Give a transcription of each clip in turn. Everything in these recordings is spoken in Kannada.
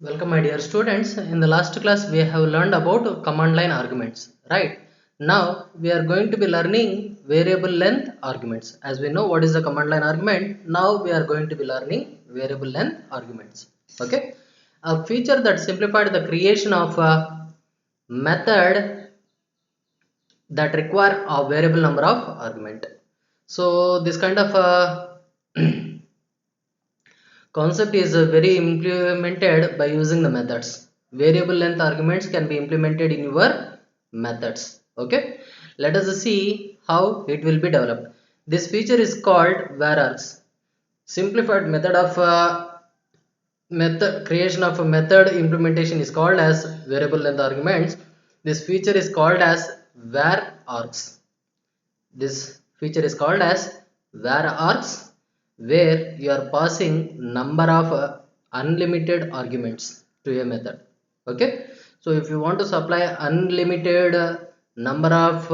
Welcome my dear students. In the last class we have learned about command line arguments, right? Now we are going to be learning variable length arguments. As we know what is the command line argument, now we are going to be learning variable length arguments. Okay? A feature that simplified the creation of a method that require a variable number of argument. So this kind of concept is very implemented by using the methods. Variable length arguments can be implemented in your methods. Okay, let us see how it will be developed. This feature is called varargs. Simplified method of method creation of a method implementation is called as variable length arguments. This feature is called as varargs. This feature is called as varargs, where you are passing number of unlimited arguments to a method. Okay, so if you want to supply unlimited number of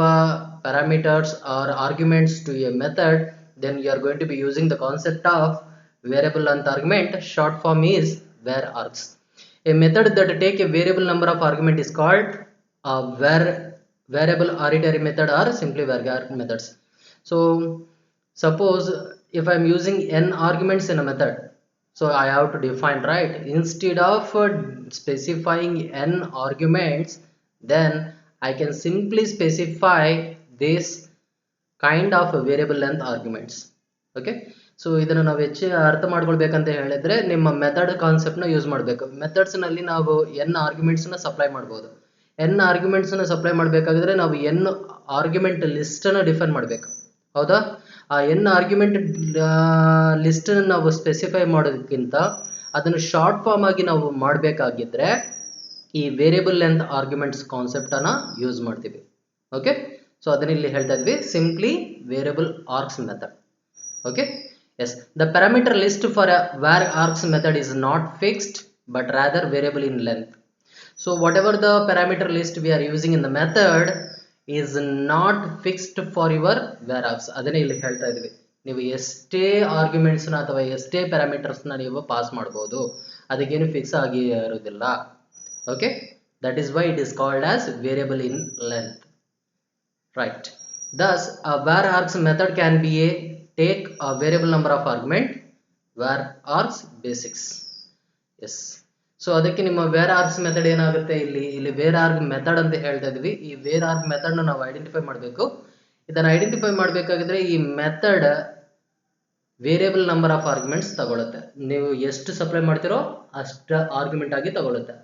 parameters or arguments to a method, then you are going to be using the concept of variable length argument. Short form is varargs. A method that take a variable number of argument is called a variable arbitrary method or simply varchar methods. So suppose if I am using n arguments in a method, so I have to define, right? Instead of specifying n arguments, then I can simply specify this kind of variable length arguments. Okay, so ಇದನ್ನು ನಾವು ಹೆಚ್ಚು ಅರ್ಥ ಮಾಡ್ಕೊಳ್ಬೇಕಂತ ಹೇಳಿದ್ರೆ ನಿಮ್ಮ ಮೆಥಡ್ ಕಾನ್ಸೆಪ್ಟ್ ನ ಯೂಸ್ ಮಾಡಬೇಕು. ಮೆಥಡ್ಸ್ ನಲ್ಲಿ ನಾವು n ಆರ್ಗ್ಯುಮೆಂಟ್ಸ್ ನ ಸಪ್ಲೈ ಮಾಡಬಹುದು. n ಆರ್ಗ್ಯುಮೆಂಟ್ಸ್ ನ ಸಪ್ಲೈ ಮಾಡಬೇಕಾದ್ರೆ ನಾವು n ಆರ್ಗ್ಯುಮೆಂಟ್ ಲಿಸ್ಟ್ ಅನ್ನು ಡಿಫೈನ್ ಮಾಡಬೇಕು. ಹೌದಾ? ಆ n ಆರ್ಗ್ಯುಮೆಂಟ್ ಲಿಸ್ಟ್ ಅನ್ನು ನಾವು ಸ್ಪೆಸಿಫೈ ಮಾಡೋದಕ್ಕಿಂತ ಅದನ್ನು ಶಾರ್ಟ್ ಫಾರ್ಮ್ ಆಗಿ ನಾವು ಮಾಡಬೇಕಾಗಿದ್ರೆ ಈ ವೇರಿಯಬಲ್ ಲೆಂತ್ ಆರ್ಗ್ಯುಮೆಂಟ್ಸ್ ಕಾನ್ಸೆಪ್ಟ್ ಅನ್ನ ಯೂಸ್ ಮಾಡ್ತೀವಿ. ಓಕೆ, ಸೊ ಅದನ್ನ ಇಲ್ಲಿ ಹೇಳ್ತಾ ಇದ್ವಿ, simply variable args method. Okay, yes, the parameter list for a varargs method is not fixed but rather variable in length. So whatever the parameter list we are using in the method is not fixed for your varargs. ಅದನ್ನೇ ಇಲ್ಲಿ ಹೇಳ್ತಾ ಇದ್ವಿ, ನೀವು ಎಷ್ಟೇ ಆರ್ಗ್ಯುಮೆಂಟ್ಸ್ ನ ಅಥವಾ ಎಷ್ಟೇ ಪ್ಯಾರಾಮೀಟರ್ಸ್ ನ ನೀವು ಪಾಸ್ ಮಾಡಬಹುದು, ಅದಕ್ಕೇನು ಫಿಕ್ಸ್ ಆಗಿ ಇರೋದಿಲ್ಲ. Okay, that is why it is called as variable in length, right? Thus a varargs method can be a take a variable number of argument varargs basics. Yes, so ಅದಕ್ಕೆ ನಿಮ್ಮ varargs ಮೆಥಡ್ ಏನಾಗುತ್ತೆ, ಇಲ್ಲಿ vararg ಮೆಥಡ್ ಅಂತ ಹೇಳ್ತಾ ಇದ್ವಿ. ಈ vararg ಮೆಥಡ್ ನ ನಾವು ಐಡೆಂಟಿಫೈ ಮಾಡಬೇಕು. ಇದನ್ನ ಐಡೆಂಟಿಫೈ ಮಾಡಬೇಕಾಗಿದ್ರೆ ಈ method variable number of arguments ತಗೊಳುತ್ತೆ. ನೀವು ಎಷ್ಟು ಸಪ್ಲೈ ಮಾಡ್ತಿರೋ ಅಷ್ಟು ಆರ್ಗ್ಯುಮೆಂಟ್ ಆಗಿ ತಗೊಳುತ್ತೆ.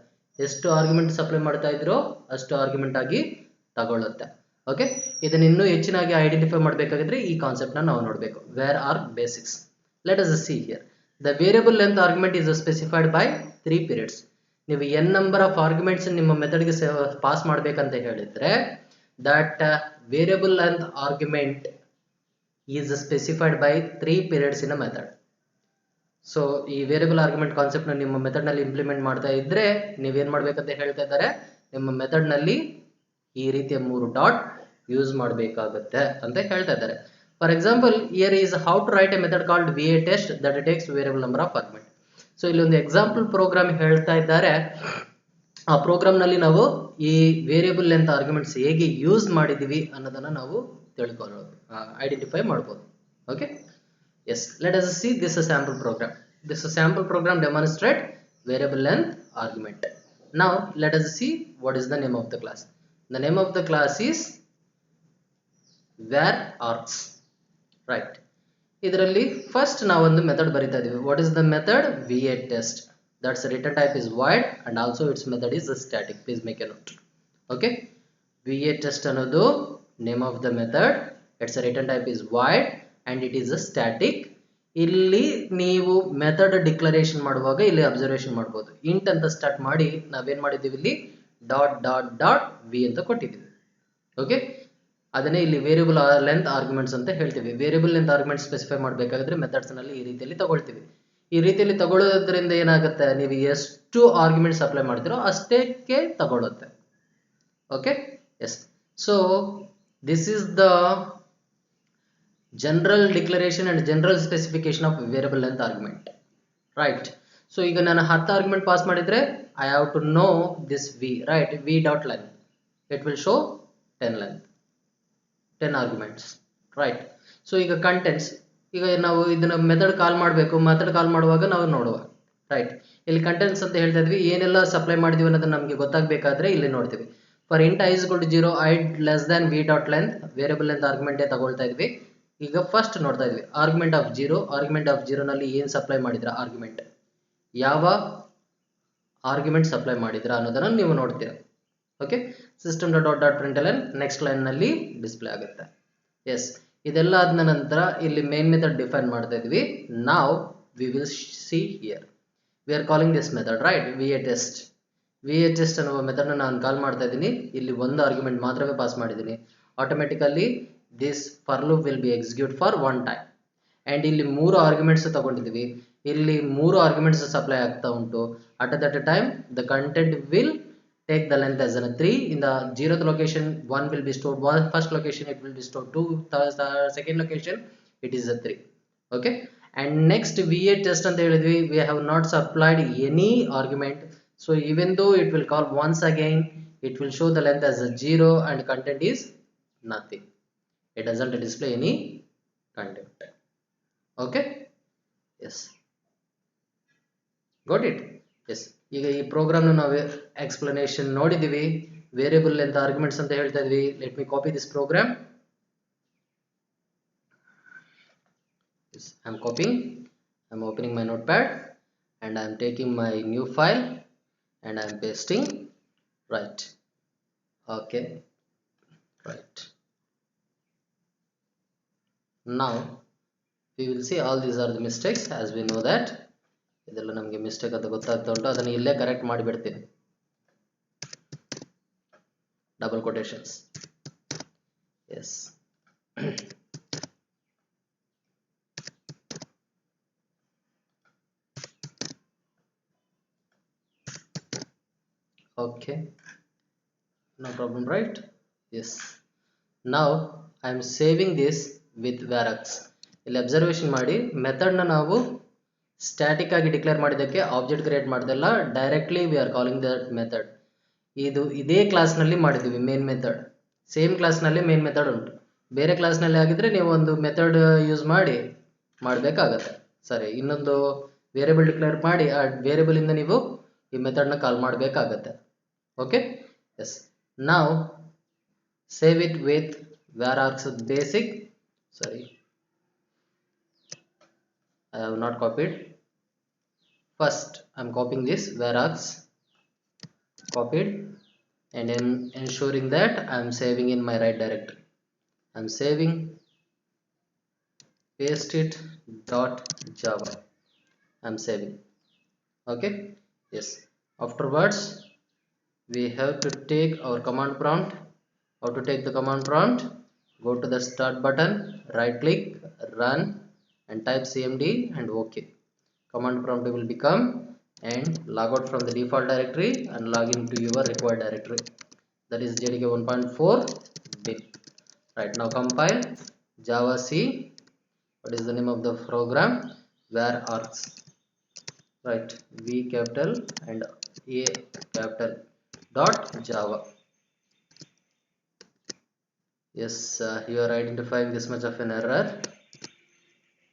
ಎಷ್ಟು ಆರ್ಗ್ಯುಮೆಂಟ್ ಸಪ್ಲೈ ಮಾಡ್ತಾ ಇದ್ರೋ ಅಷ್ಟು ಆರ್ಗ್ಯುಮೆಂಟ್ ಆಗಿ ತಗೊಳುತ್ತೆ. ಓಕೆ, ಇದನ್ನ ಇನ್ನೂ ಹೆಚ್ಚಿನಾಗಿ ಐಡೆಂಟಿಫೈ ಮಾಡಬೇಕಾಗಿದ್ರೆ ಈ ಕಾನ್ಸೆಪ್ಟ್ ನ ನಾವು ನೋಡಬೇಕು. Where are basics. Let us see here. The variable length argument is specified by 3 periods. ನೀವು n ನಂಬರ್ ಆಫ್ ಆರ್ಗ್ಯುಮೆಂಟ್ಸ್ ನಿಮ್ಮ ಮೆಥಡ್ ಗೆ ಪಾಸ್ ಮಾಡಬೇಕಂತ ಹೇಳಿದ್ರೆ that variable length argument is specified by 3 periods in a method. So ಈ ವೇರಿಯಬಲ್ ಆರ್ಗ್ಯುಮೆಂಟ್ ಕಾನ್ಸೆಪ್ಟ್ ನ ನಿಮ್ಮ ಮೆಥಡ್ ನಲ್ಲಿ ಇಂಪ್ಲಿಮೆಂಟ್ ಮಾಡ್ತಾ ಇದ್ರೆ ನೀವೇನ್ ಮಾಡ್ಬೇಕಂತ ಹೇಳ್ತಾ ಇದ್ದಾರೆ, ನಿಮ್ಮ ಮೆಥಡ್ ನಲ್ಲಿ ಈ ರೀತಿಯ 3 ಡಾಟ್ ಯೂಸ್ ಮಾಡಬೇಕಾಗುತ್ತೆ ಅಂತ ಹೇಳ್ತಾ ಇದ್ದಾರೆ. For example, here is how to write a method called VA test that takes variable number of argument. So ಇಲ್ಲಿ ಒಂದು ಎಕ್ಸಾಂಪಲ್ ಪ್ರೋಗ್ರಾಮ್ ಹೇಳ್ತಾ ಇದ್ದಾರೆ. ಆ ಪ್ರೋಗ್ರಾಮ್ ನಲ್ಲಿ ನಾವು ಈ ವೇರಿಯಬಲ್ ಲೆಂತ್ ಆರ್ಗ್ಯುಮೆಂಟ್ಸ್ ಹೇಗೆ ಯೂಸ್ ಮಾಡಿದೀವಿ ಅನ್ನೋದನ್ನ ನಾವು ತಿಳ್ಕೊಳ್ಳೋದು, ಐಡೆಂಟಿಫೈ ಮಾಡಬಹುದು. Okay, yes, let us see this sample program. This sample program demonstrate variable length argument. Now let us see what is the name of the class. The name of the class is varargs, right? ಇದರಲ್ಲಿ ಫಸ್ಟ್ ನಾವು ಒಂದು ಮೆಥಡ್ ಬರಿತಾ ಇದೀವಿ. What is the method? VA test. That's return type is void and also its method is static. Please make a note. Okay, VA test ಅನ್ನೋದು name of the method. Its return type is void and it is a static. ಇಲ್ಲಿ ನೀವು ಮೆಥಡ್ ಡಿಕ್ಲರೇಷನ್ ಮಾಡುವಾಗ ಇಲ್ಲಿ ಅಬ್ಸರ್ವೇಷನ್ ಮಾಡಬಹುದು. ಇಂಟ್ ಅಂತ ಸ್ಟಾರ್ಟ್ ಮಾಡಿ ನಾವೇನ್ ಮಾಡಿದೀವಿ, ಇಲ್ಲಿ ಡಾಟ್ ಡಾಟ್ ಡಾಟ್ ವಿ ಅಂತ ಕೊಟ್ಟಿದ್ದೀವಿ. ಓಕೆ, ಅದನ್ನೇ ಇಲ್ಲಿ ವೇರಿಯಬಲ್ ಲೆಂತ್ ಆರ್ಗ್ಯುಮೆಂಟ್ಸ್ ಅಂತ ಹೇಳ್ತೀವಿ. ವೇರಿಯಬಲ್ ಲೆಂತ್ ಆರ್ಗ್ಯುಮೆಂಟ್ ಸ್ಪೆಸಿಫೈ ಮಾಡಬೇಕಾದ್ರೆ ಮೆಥಡ್ಸ್ ನಲ್ಲಿ ಈ ರೀತಿಯಲ್ಲಿ ತಗೊಳ್ತೀವಿ. ಈ ರೀತಿಯಲ್ಲಿ ತಗೊಳ್ಳೋದ್ರಿಂದ ಏನಾಗುತ್ತೆ, ನೀವು ಎಷ್ಟು ಆರ್ಗ್ಯುಮೆಂಟ್ಸ್ ಅಪ್ಲೈ ಮಾಡ್ತೀರೋ ಅಷ್ಟಕ್ಕೆ ತಗೊಳುತ್ತೆ. Okay, yes, so this is the general declaration and general specification of variable length argument, right? So ಈಗ ನಾನು 10 ಆರ್ಗ್ಯುಮೆಂಟ್ ಪಾಸ್ ಮಾಡಿದ್ರೆ I have to know this v, right? V dot length, it will show 10 length, 10 arguments, right? So ಈಗ ಕಂಟೆಂಟ್ಸ್, ಈಗ ನಾವು ಇದನ್ನ ಮೆಥಡ್ ಕಾಲ್ ಮಾಡಬೇಕು. ಮೆಥಡ್ ಕಾಲ್ ಮಾಡುವಾಗ ನಾವು ನೋಡುವ, ರೈಟ್? ಇಲ್ಲಿ ಕಂಟೆಂಟ್ಸ್ ಅಂತ ಹೇಳ್ತಾ ಇದ್ವಿ, ಏನೆಲ್ಲ ಸಪ್ಲೈ ಮಾಡಿದೀವಿ ಅನ್ನೋದನ್ನ ನಮಗೆ ಗೊತ್ತಾಗಬೇಕಾದ್ರೆ ಇಲ್ಲಿ ನೋಡ್ತೀವಿ. For int i is equal to 0, i less than v dot length, variable length argument ತಗೊಳ್ತಾ ಇದ್ವಿ. ಈಗ ಫಸ್ಟ್ ನೋಡ್ತಾ ಇದ್ವಿ ಆರ್ಗ್ಯುಮೆಂಟ್ ಆಫ್ 0. ಆರ್ಗ್ಯುಮೆಂಟ್ ಆಫ್ 0 ನಲ್ಲಿ ಏನು ಸಪ್ಲೈ ಮಾಡಿದ್ರ ಆರ್ಗ್ಯುಮೆಂಟ್, ಯಾವ ಆರ್ಗ್ಯುಮೆಂಟ್ ಸಪ್ಲೈ ಮಾಡಿದ್ರ ಅನ್ನೋದನ್ನ ನೀವು ನೋಡ್ತೀರಾ. Okay, system dot dot println next line ನಲ್ಲಿ ಡಿಸ್ಪ್ಲೇ ಆಗುತ್ತೆ. ಎಸ್, ಇದೆಲ್ಲ ಆದ ನಂತರ ಇಲ್ಲಿ ಮೇನ್ ಮೆಥಡ್ ಡಿಫೈನ್ ಮಾಡ್ತಾ ಇದ್ವಿ. ನಾವ್ we will see here we are calling this method, right? V a test ಅನ್ನುವ ಮೆಥಡ್ ನಾನು ಕಾಲ್ ಮಾಡ್ತಾ ಇದ್ದೀನಿ. ಇಲ್ಲಿ ಒಂದು ಆರ್ಗ್ಯುಮೆಂಟ್ ಮಾತ್ರವೇ ಪಾಸ್ ಮಾಡಿದ್ದೀನಿ. Automatically this for loop will be execute for one time. And ಇಲ್ಲಿ 3 ಆರ್ಗ್ಯುಮೆಂಟ್ಸ್ ತಗೊಂಡಿದ್ದೀವಿ. ಇಲ್ಲಿ 3 ಆರ್ಗ್ಯುಮೆಂಟ್ಸ್ ಸಪ್ಲೈ ಆಗ್ತಾ ಉಂಟು. At that time the content will take the length as 3. In the 0th location 1 will be stored, first location it will be stored 2, second location it is a 3. Okay, and next va test anta helidvi, we have not supplied any argument, so even though it will call once again, it will show the length as a 0 and content is nothing. It doesn't display any content. Okay, yes, got it? Yes, ಈಗ ಈ ಪ್ರೋಗ್ರಾಮ್ ನಾವು ಎಕ್ಸ್ಪ್ಲನೇಷನ್ ನೋಡಿದೀವಿ. ವೇರಿಯಬಲ್ ಲೆಂತ್ ಆರ್ಗ್ಯುಮೆಂಟ್ಸ್ ಅಂತ ಹೇಳ್ತಾ ಇದ್ವಿ. Let me copy this program. I am copying, I am opening my notepad and I am taking my new file and I am pasting, right? Okay, right. Now we will see all these are the mistakes, as we know that ಇದೆಲ್ಲ ನಮಗೆ ಮಿಸ್ಟೇಕ್ ಅಂತ ಗೊತ್ತಾಗ್ತಾ ಉಂಟು. ಅದನ್ನು ಇಲ್ಲೇ ಕರೆಕ್ಟ್ ಮಾಡಿಬಿಡ್ತೀನಿ. Double quotations, yes. Okay, no problem, right? Yes. Now I am saving this with varargs. ಇಲ್ಲಿ ಅಬ್ಸರ್ವೇಷನ್ ಮಾಡಿ, ಮೆಥಡ್ನ ನಾವು ಸ್ಟ್ಯಾಟಿಕ್ ಆಗಿ ಡಿಕ್ಲೇರ್ ಮಾಡಿದ್ದಕ್ಕೆ ಆಬ್ಜೆಕ್ಟ್ ಕ್ರಿಯೇಟ್ ಮಾಡ್ದಲ್ಲ, directly we are calling that method. ಇದು ಇದೇ ಕ್ಲಾಸ್ನಲ್ಲಿ ಮಾಡಿದ್ದೀವಿ ಮೇನ್ ಮೆಥಡ್. ಸೇಮ್ ಕ್ಲಾಸ್ನಲ್ಲಿ ಮೇನ್ ಮೆಥಡ್ ಉಂಟು. ಬೇರೆ ಕ್ಲಾಸ್ನಲ್ಲಿ ಆಗಿದ್ರೆ ನೀವು ಒಂದು ಮೆಥಡ್ ಯೂಸ್ ಮಾಡಿ ಮಾಡಬೇಕಾಗತ್ತೆ. ಸರಿ, ಇನ್ನೊಂದು ವೇರಿಯಬಲ್ ಡಿಕ್ಲೇರ್ ಮಾಡಿ ಆ ವೇರಿಯಬಲ್ ಇಂದ ನೀವು ಈ ಮೆಥಡ್ನ ಕಾಲ್ ಮಾಡಬೇಕಾಗತ್ತೆ. Okay, yes. ನಾವು save it with varargs basic. Sorry, I have not copied. First I am copying this varargs, copied, and then ensuring that I am saving in my right directory. I am saving, paste it dot java. I am saving. Okay, yes. Afterwards we have to take our command prompt. How to take the command prompt? Go to the start button, right click, run, and type cmd and ok. Command prompt will become, and log out from the default directory and log into your required directory, that is jdk 1.4 bin. Right, now compile java c. What is the name of the program? Varargs. Right, v capital and a capital dot java. Yes, you are identifying this much of an error.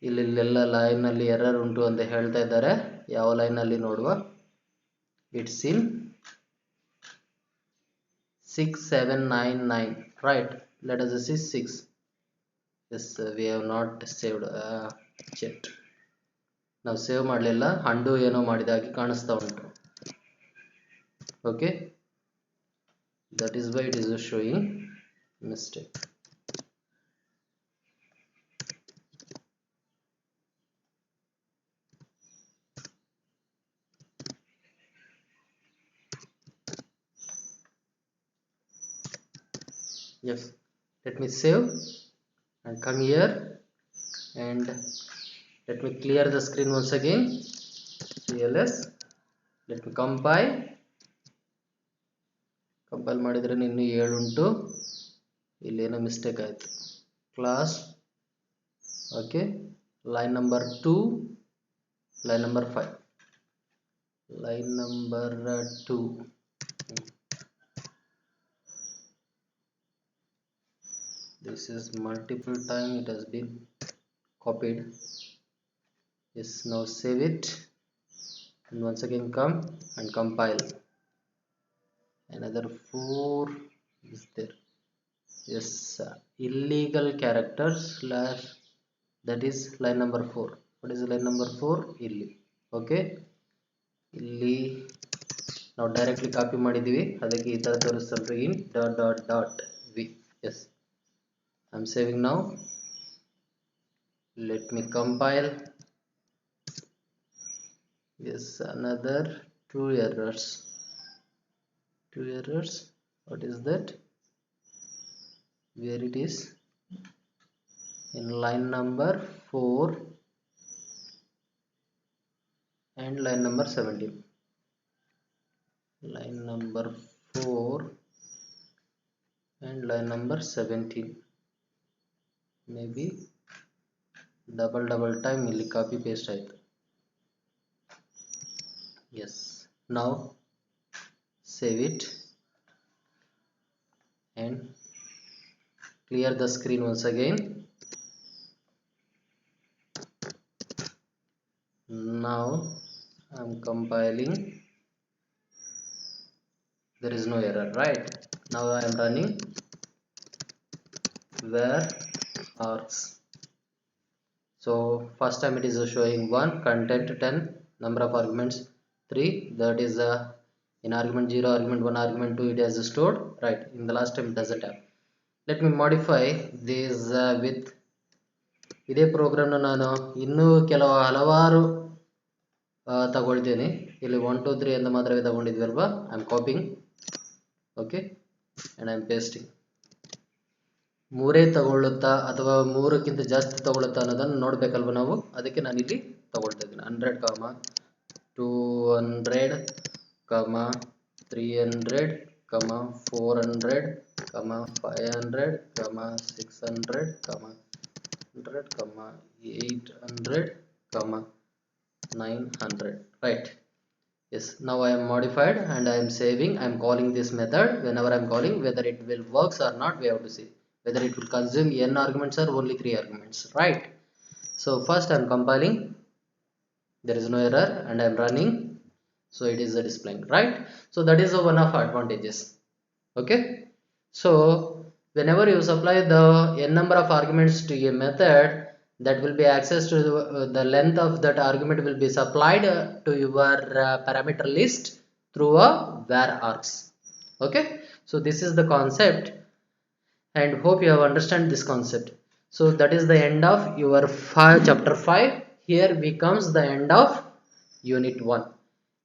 ಇಲ್ಲೆಲ್ಲ ಲೈನ್ ನಲ್ಲಿ ಎರರ್ ಉಂಟು ಅಂತ ಹೇಳ್ತಾ ಇದ್ದಾರೆ. ಯಾವ ಲೈನ್ ನಲ್ಲಿ ನೋಡುವ? It's in 6799. right, let us see 6. yes, we have not saved yet. ನಾವು ಸೇವ್ ಮಾಡಲಿಲ್ಲ, ಅಂಡು ಏನೋ ಮಾಡಿದಾಗೆ ಕಾಣಿಸ್ತಾ ಉಂಟು. Okay, that is why it is showing mistake. Yes, let me save and come here and let me clear the screen once again. cls, let me compile ಮಾಡಿದ್ರೆ ಇನ್ನು 7 ಉಂಟು. ಇಲ್ಲೇನೋ ಮಿಸ್ಟೇಕ್ ಆಯ್ತು. Class, okay, line number 2, line number 5. line number 2. This is multiple time it has been copied. Yes, now save it and once again come and compile. Another 4 is there. Yes, illegal characters slash, that is line number 4. What is line number 4? Illi. Okay, illi ನಾವು ಡೈರೆಕ್ಟ್ಲಿ ಕಾಪಿ ಮಾಡಿದ್ದೀವಿ, ಅದಕ್ಕೆ ಈ ಥರ ತೋರಿಸ್ತಲ್ರಿ in dot dot dot V. Yes, I am saving now. Let me compile. Yes, another two errors. What is that? Where it is? In line number 4 and line number 17. Line number 4 and line number 17. Maybe double time ಇಲ್ಲಿ copy paste ಆಯ್ತು. Yes, now save it and clear the screen once again. Now I am compiling. There is no error, right? Now I am running where args. So first time it is showing 1, content 10, number of arguments 3, that is in argument 0, argument 1, argument 2 it has stored, right? In the last time it doesn't have. Let me modify this with ಇದೇ ಪ್ರೋಗ್ರಾಮ್ನ ನಾನು ಇನ್ನೂ ಕೆಲವು ಹಲವಾರು ತಗೊಳ್ತೀನಿ. ಇಲ್ಲಿ 1 2 3 ಅಂತ ಮಾತ್ರವೇ ತಗೊಂಡಿದ್ವಿ ಅಲ್ವಾ? I am copying. Okay, and I am pasting. ಮೂರೇ ತಗೊಳ್ಳುತ್ತಾ ಅಥವಾ ಮೂರಕ್ಕಿಂತ ಜಾಸ್ತಿ ತಗೊಳ್ಳುತ್ತಾ ಅನ್ನೋದನ್ನು ನೋಡಬೇಕಲ್ವ ನಾವು, ಅದಕ್ಕೆ ನಾನು ಇಲ್ಲಿ ತಗೊಳ್ತಾ ಇದ್ದೀನಿ. 100, 200, 300, 400, 500, 600, 100, 800, 900, right? Yes, now I am modified and I am saving. I am calling this method. Whenever I am calling, whether it will works or not, we have to see whether it will consume n arguments or only 3 arguments, right? So first I am compiling, there is no error, and I am running, so it is displaying, right? So that is one of advantages. Okay, so whenever you supply the n number of arguments to a method, that will be access to the length of that argument will be supplied to your parameter list through a var args. Okay, so this is the concept, and hope you have understand this concept. So that is the end of your chapter 5. Here we comes the end of unit 1.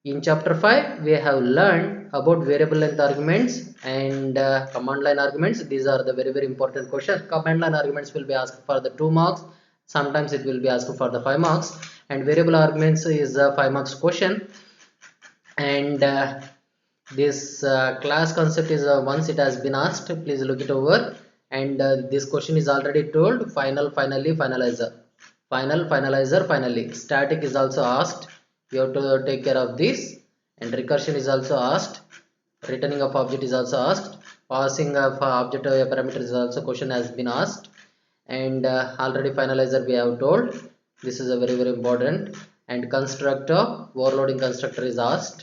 In chapter 5 we have learned about variable length arguments and command line arguments. These are the very important questions. Command line arguments will be asked for the 2 marks, sometimes it will be asked for the 5 marks, and variable arguments is a 5 marks question. And this class concept is once it has been asked, please look it over. And this question is already told: final, finally, finalizer, final, finalizer, finally. Static is also asked, you have to take care of this. And recursion is also asked, returning of object is also asked, passing of object parameter is also question has been asked. And already finalizer we have told, this is a very important. And constructor, overloading constructor is asked.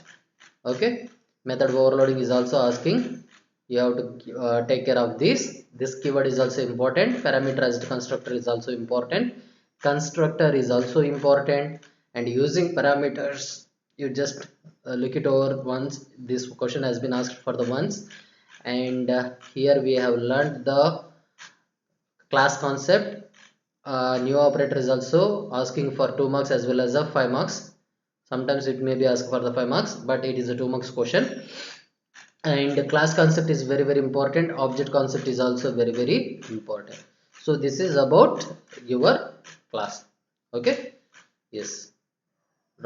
Okay, method overloading is also asking, you have to take care of this. This keyword is also important. Parameterized constructor is also important. Constructor is also important. And using parameters, you just look it over once. This question has been asked for the once. And here we have learned the class concept. New operator is also asking for 2 marks as well as a 5 marks. Sometimes it may be asked for the 5 marks, but it is a 2 marks question. And class concept is very important. Object concept is also very important. So this is about your class. Okay, yes,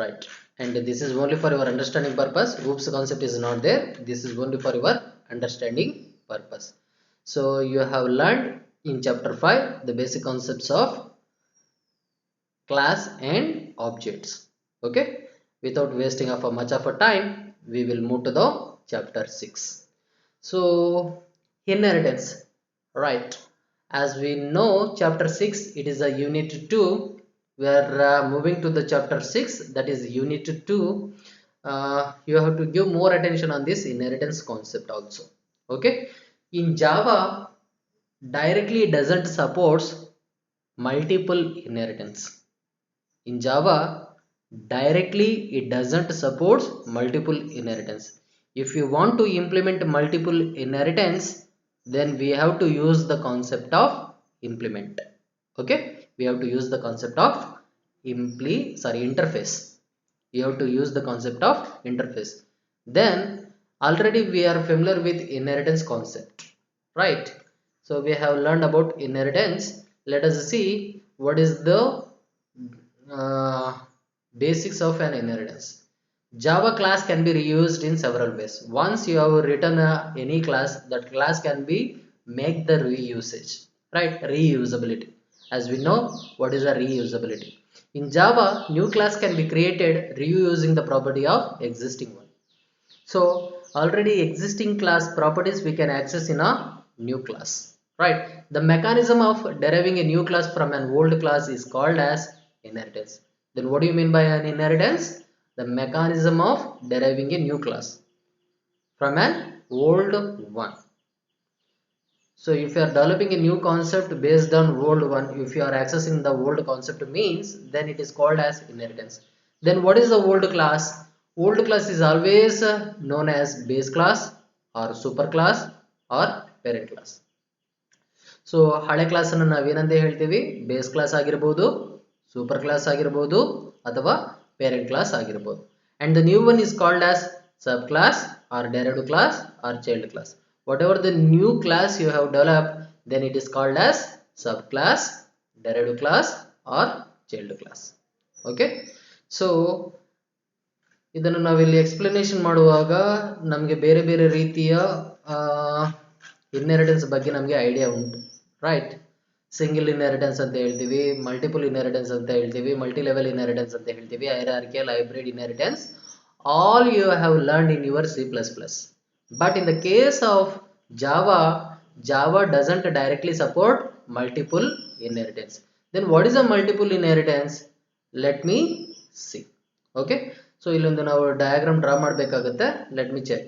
right. And this is only for your understanding purpose. Oops concept is not there. This is only for your understanding purpose. So you have learned in chapter 5 the basic concepts of class and objects. Okay, without wasting of much of a time, we will move to the chapter 6. So inheritance, right? As we know, chapter 6, it is a unit 2. We are moving to the chapter 6, that is unit 2. You have to give more attention on this inheritance concept also. Okay, in Java, directly doesn't supports multiple inheritance. In Java, directly it doesn't support multiple inheritance. If you want to implement multiple inheritance, then we have to use the concept of implement. Okay, we have to use the concept of interface. We have to use the concept of interface. Then already we are familiar with inheritance concept, right? So we have learned about inheritance. Let us see what is the uh, basics of an inheritance. Java class can be reused in several ways. Once you have written any class, that class can be make the reusage, right? Reusability. As we know, what is a reusability? In Java, new class can be created reusing the property of existing one. So already existing class properties we can access in a new class, right? The mechanism of deriving a new class from an old class is called as inheritance. Then what do you mean by an inheritance? The mechanism of deriving a new class from an old one. So if you are developing a new concept based on old one, if you are accessing the old concept means, then it is called as inheritance. Then what is the old class? Old class is always known as base class or super class or parent class. So ಹಳೆ ಕ್ಲಾಸ್ ಅನ್ನು ನಾವೇನಂತ ಹೇಳ್ತೀವಿ? ಬೇಸ್ ಕ್ಲಾಸ್ ಆಗಿರಬಹುದು, ಸೂಪರ್ ಕ್ಲಾಸ್ ಆಗಿರಬಹುದು ಅಥವಾ ಪೇರೆಂಟ್ ಕ್ಲಾಸ್ ಆಗಿರಬಹುದು. And the new one is called as subclass or derived class or child class. Whatever the new class you have developed, then it is called as subclass, derived class or child class. Okay, so ಇದನ್ನು ನಾವಿಲ್ಲಿ ಎಕ್ಸ್ಪ್ಲನೇಷನ್ ಮಾಡುವಾಗ ನಮಗೆ ಬೇರೆ ಬೇರೆ ರೀತಿಯ ಇನ್ಹೆರಿಟೆನ್ಸ್ ಬಗ್ಗೆ ನಮಗೆ ಐಡಿಯಾ ಉಂಟು, ರೈಟ್? ಸಿಂಗಲ್ ಇನ್ಹೆರಿಟೆನ್ಸ್ ಅಂತ ಹೇಳ್ತೀವಿ, ಮಲ್ಟಿಪಲ್ ಇನ್ಹೆರಿಟೆನ್ಸ್ ಅಂತ ಹೇಳ್ತೀವಿ, ಮಲ್ಟಿ ಲೆವೆಲ್ ಇನ್ಹೆರಿಟೆನ್ಸ್ ಅಂತ ಹೇಳ್ತೀವಿ, hierarchical, hybrid inheritance, all you have learned in your C++. But in the case of Java, Java doesn't directly support multiple inheritance. Then what is a multiple inheritance? Let me see. Okay, so ಇಲ್ಲೊಂದು ನಾವು ಡಯಾಗ್ರಾಮ್ ಡ್ರಾ ಮಾಡಬೇಕಾಗುತ್ತೆ. Let me check.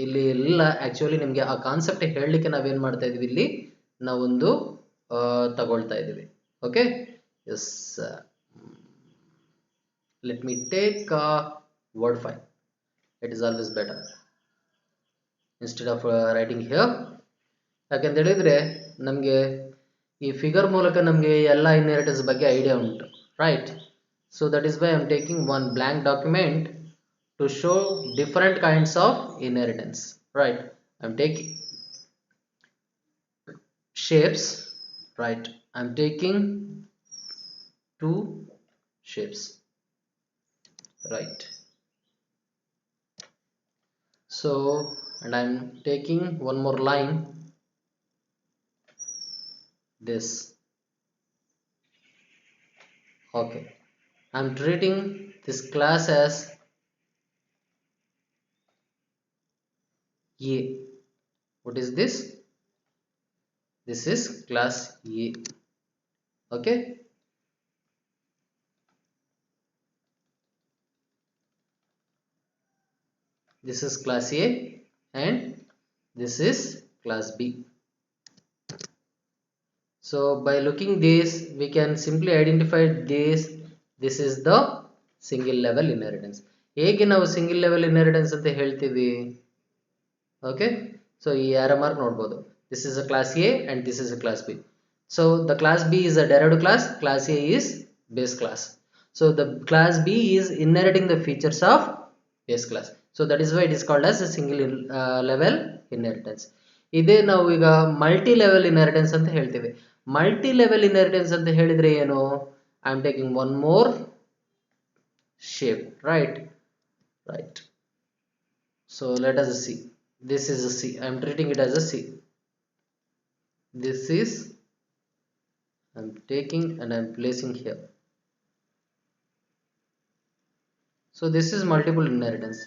ಇಲ್ಲಿ ಇಲ್ಲ, ಆಕ್ಚುಲಿ ನಿಮಗೆ ಆ ಕಾನ್ಸೆಪ್ಟ್ ಹೇಳಲಿಕ್ಕೆ ನಾವೇನು ಮಾಡ್ತಾ ಇದೀವಿ, ಇಲ್ಲಿ ನಾವೊಂದು ತಗೊಳ್ತಾ ಇದೀವಿ. Okay, yes, let me take word file. It is always better instead of writing here. ಯಾಕಂತ ಹೇಳಿದ್ರೆ ನಮಗೆ ಈ ಫಿಗರ್ ಮೂಲಕ ನಮಗೆ ಎಲ್ಲ ಇನ್ಹೆರಿಟೆನ್ಸ್ ಬಗ್ಗೆ ಐಡಿಯಾ ಉಂಟು, right? So that is why I am taking one blank document to show different kinds of inheritance, right? I am taking shapes, right? I am taking two shapes, right? So, and I am taking one more line, this. Okay, I am treating this class as A. What is this? This is class A. Okay, this is class A and this is class B. So by looking this, we can simply identify this is the single level inheritance. ಹೇಗೆ ನಾವು ಸಿಂಗಲ್ ಲೆವೆಲ್ ಇನ್ಹೆರಿಟೆನ್ಸ್ ಅಂತ ಹೇಳ್ತೀವಿ? ಓಕೆ, ಸೊ ಈ ಆರೋ ಮಾರ್ಕ್ ನೋಡ್ಬೋದು. This is a class A and this is a class B. So the class B is a derived class, class A is base class. So the class B is inheriting the features of base class. So that is why it is called as a single level inheritance. ಇದೇ ನಾವು ಈಗ ಮಲ್ಟಿ ಲೆವೆಲ್ ಇನ್ಹೆರಿಟೆನ್ಸ್ ಅಂತ ಹೇಳ್ತೀವಿ. ಮಲ್ಟಿ ಲೆವೆಲ್ ಇನ್ಹೆರಿಟೆನ್ಸ್ ಅಂತ ಹೇಳಿದ್ರೆ ಏನು? I am taking one more shape, right? So let us see. This is a C. I am treating it as a C. This is, I am taking and I am placing here. So this is multiple inheritance.